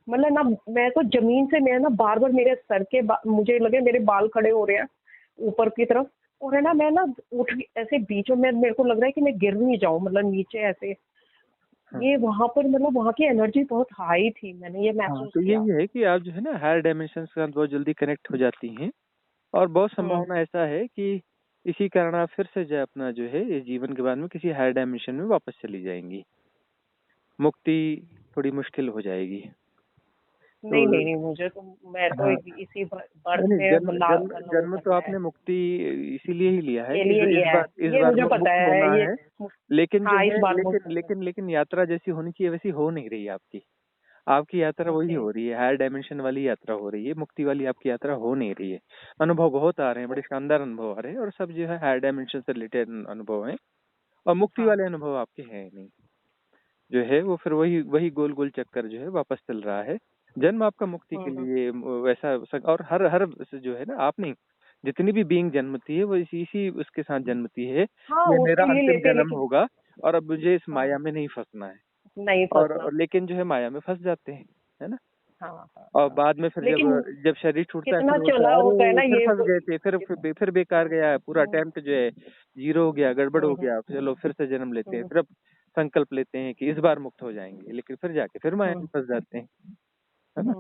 मतलब ना मैं तो जमीन से, मैं ना बार बार मेरे सर के मुझे लगे मेरे बाल खड़े हो रहे हैं ऊपर की तरफ, और है ना मैं ना उठ ऐसे बीचों में, मेरे को लग रहा है कि मैं गिर नहीं जाऊं, मतलब नीचे ऐसे। हाँ ये वहां पर, मतलब वहां की एनर्जी बहुत हाई थी, मैंने ये हाँ, महसूस तो किया। यही है कि आप जो है ना हायर डायमेंशन के साथ बहुत जल्दी कनेक्ट हो जाती हैं, और बहुत हम्म। संभावना ऐसा है कि इसी कारण आप फिर से जो है अपना जो है इस जीवन के बाद में किसी हायर डायमेंशन में वापस चली जाएंगी। मुक्ति थोड़ी मुश्किल हो जाएगी। नहीं तो नहीं नहीं, मुझे तो, मैं तो हाँ, इसी बर्थ नहीं, में जन्म जन्म मतलब वो जन्म तो करना है, आपने मुक्ति इसीलिए ही लिया है के कि लिए लिया है, इस ये बार मुझे पता मुक्त है होना ये। है। लेकिन जो हाँ, इस है, बार मुझे लेकिन पता है। लेकिन लेकिन यात्रा जैसी होनी चाहिए वैसी हो नहीं रही है आपकी। आपकी यात्रा वही ओके। हो रही है, हायर डायमेंशन वाली यात्रा हो रही है, मुक्ति वाली आपकी यात्रा हो नहीं रही है। अनुभव बहुत आ रहे हैं, बड़े शानदार अनुभव आ रहे हैं, और सब जो है हायर डायमेंशन से रिलेटेड अनुभव हैं, और मुक्ति हाँ वाले अनुभव आपके हैं नहीं। जो है वो फिर वही वही गोल गोल चक्कर जो है वापस चल रहा है। जन्म आपका मुक्ति के हाँ लिए वैसा, और हर हर जो है ना, आप नहीं, जितनी भी बीइंग जन्मती है वो इसी उसके साथ जन्मती है, हाँ, ये उसके मेरा लिए अंतिम लेते हैं, जन्म लेकिन होगा, और अब मुझे इस हाँ माया में नहीं फंसना है। नहीं फंसना। लेकिन जो है माया में फंस जाते हैं, है ना। हाँ हाँ और हाँ। बाद में फिर जब लेकिन जब शरीर छूटता है कितना फिर बोलते चला हैं होता है अरे ना फिर ये फंस तो। गए थे, फिर बेकार गया, पूरा अटेम्प्ट जो है जीरो हो गया, गड़बड़ हो हम्म गया, चलो फिर से जन्म लेते हैं। हम्म फिर अब संकल्प लेते हैं कि इस बार मुक्त हो जाएंगे, लेकिन फिर जाके फिर माया में फंस जाते हैं, है ना।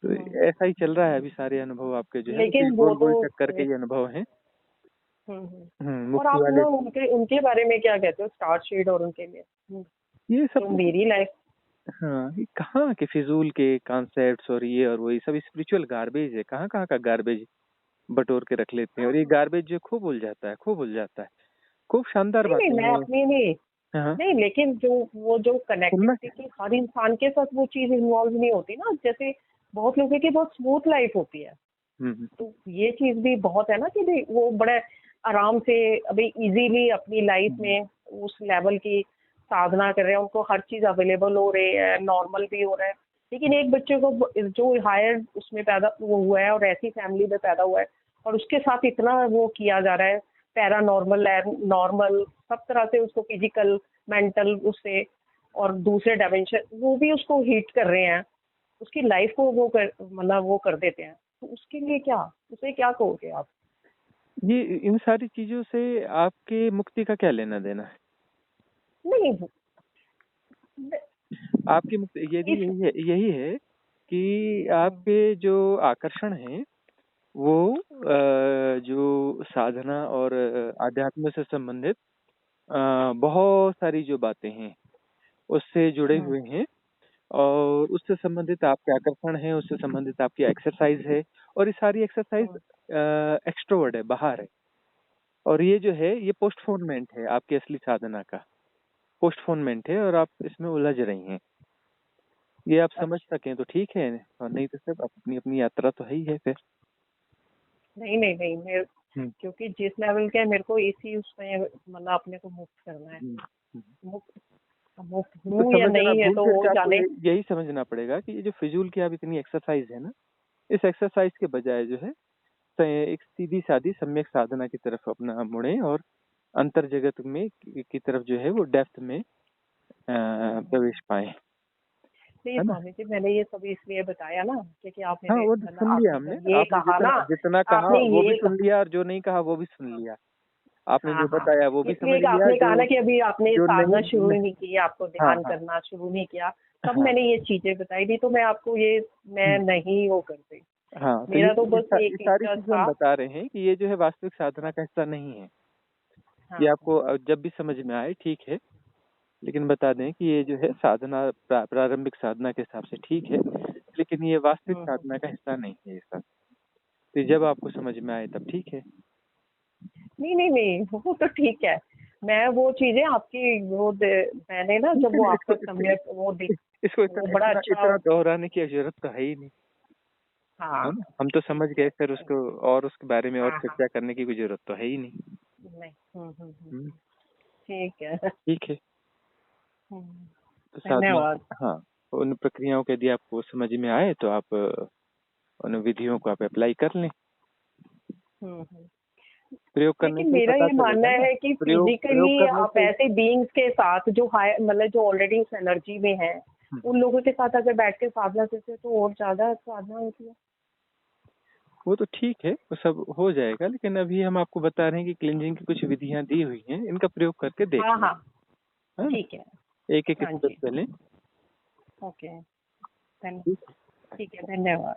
तो ऐसा ही चल रहा है अभी, सारे अनुभव आपके जो है लेकिन वो गोल गोल तो चक्कर के ये अनुभव हैं। और मुक्ति आप वाले ना उनके उनके बारे में क्या कहते हो, स्टार शेड और उनके लिए? ये तो सब मेरी लाइफ, हाँ, ये कहाँ के फिजूल के कॉन्सेप्ट्स और ये और वही सब स्पिरिचुअल गार्बेज है, कहाँ कहाँ का गार्बेज बटोर के रख लेते हैं। और ये गार्बेज जो खूब उलझाता है, खूब उलझाता है, खूब शानदार नहीं नहीं बातें मैं हैं। अपनी नहीं, हाँ, नहीं लेकिन जो वो जो सुनना कनेक्टिविटी हर इंसान के साथ वो चीज इन्वॉल्व नहीं होती ना, जैसे बहुत लोगों की बहुत स्मूथ लाइफ होती है, हम्म, तो ये चीज भी बहुत है ना कि भाई वो बड़े आराम से अभी इजीली अपनी लाइफ में उस लेवल की साधना कर रहे हैं, उनको हर चीज अवेलेबल हो रही है, नॉर्मल भी हो रहा है। लेकिन एक बच्चे को जो हायर उसमें पैदा वो हुआ है और ऐसी फैमिली में पैदा हुआ है और उसके साथ इतना वो किया जा रहा है, पैरानॉर्मल नॉर्मल सब तरह से उसको फिजिकल मेंटल उससे और दूसरे डायमेंशन वो भी उसको हिट कर रहे हैं, उसकी लाइफ को वो कर मतलब वो कर देते हैं, तो उसके लिए क्या, उसे क्या कहोगे आप? ये इन सारी चीजों से आपके मुक्ति का क्या लेना देना है? नहीं आपकी मुक्ति यदि इस यही है कि आपके जो आकर्षण है वो जो साधना और आध्यात्म से संबंधित बहुत सारी जो बातें हैं उससे जुड़े हुए हैं, और उससे संबंधित आपके आकर्षण है, उससे संबंधित आपकी एक्सरसाइज है, और ये सारी एक्सरसाइज एक्सट्रोवर्ट है, बाहर है। और ये जो है ये पोस्टपोनमेंट है आपकी असली साधना का, पोस्टपोनमेंट है, और आप इसमें उलझ रही हैं। ये आप समझ सकें तो ठीक है, और नहीं तो सब अपनी अपनी यात्रा तो है ही है फिर। नहीं नहीं नहीं मेरे, क्योंकि जिस लेवल का है मेरे को इसी उसमें मतलब अपने को मुक्त करना है, मुक्त मुक्त तो हूँ या समझना, नहीं है घूम तो फिर वो के आपको जाने। यही समझना पड़ेगा कि ये जो फिजूल की आप इतनी एक्सरसाइज है ना, इस एक्सरसाइज के बजाय जो है एक सीधी सादी सम्यक साधना की तरफ अपना मुड़े, और अंतर जगत में की तरफ जो है वो डेप्थ में प्रवेश पाए, नहीं है ना। स्वामी जी, मैंने ये सब इसलिए बताया ना क्योंकि आप हाँ, मेरे वो मतलब सुन लिया आपने हमने, जब ये आपने कहा ना, जितना कहा आपने वो भी ये सुन लिया, और जो नहीं कहा वो भी सुन लिया। आपने हाँ जो हाँ, बताया वो भी समझ इसलिए लिया, आपने कहा जो ना कि अभी आपने जो साधना शुरू नहीं, नहीं की, आपको हाँ ध्यान हाँ करना शुरू नहीं किया, तब हाँ मैंने ये चीजें बताई थी, तो मैं आपको ये मैं नहीं वो करती, हाँ। तो मेरा तो ये बस एक सारी इच्छा चीजें हम था। बता रहे हैं कि ये जो है वास्तविक साधना का हिस्सा नहीं है। हाँ ये हाँ आपको जब भी समझ में आए ठीक है, लेकिन बता दें कि ये जो है साधना प्रारंभिक साधना के हिसाब से ठीक है, लेकिन ये वास्तविक साधना का हिस्सा नहीं है ये सब। तो जब आपको समझ में आए तब ठीक है। नहीं नहीं नहीं वो तो ठीक है, मैं वो चीजें आपकी मैंने ना जब वो इसको आपका इसको सम्यक वो इसको वो बड़ा अच्छा। इतना दोहराने की जरूरत तो है ही नहीं, है हाँ ना। हम तो समझ ठीक गए, है। फिर उसको और उसके बारे में और हाँ हाँ चर्चा करने की कोई जरूरत तो है ही नहीं। नहीं हम्म, ठीक है। ठीक है। तो साधना, धन्यवाद। हाँ, उन प्रक्रियाओं के यदि आपको समझ में आए तो आप उन विधियों को आप अप्लाई कर लें। हम्म। प्रयोग करने लेकिन से ही मेरा पता ये मानना चलेगा ना। है कि प्रयोग फिजिकली करने आप से ऐसे बीइंग्स के साथ जो हाई मतलब जो ऑलरेडी उस एनर्जी में है, उन लोगों के साथ अगर बैठ के साधना करते तो और ज्यादा साधना होती है। वो तो ठीक है, वो सब हो जाएगा, लेकिन अभी हम आपको बता रहे हैं कि क्लिनजिंग की कुछ विधियां दी हुई हैं, इनका प्रयोग करके देख हाँ लें, हाँ है ना। ठीक है। एक एक हाँ स्टेप जी चलें। ओके। ठीक ठीक है धन्यवाद।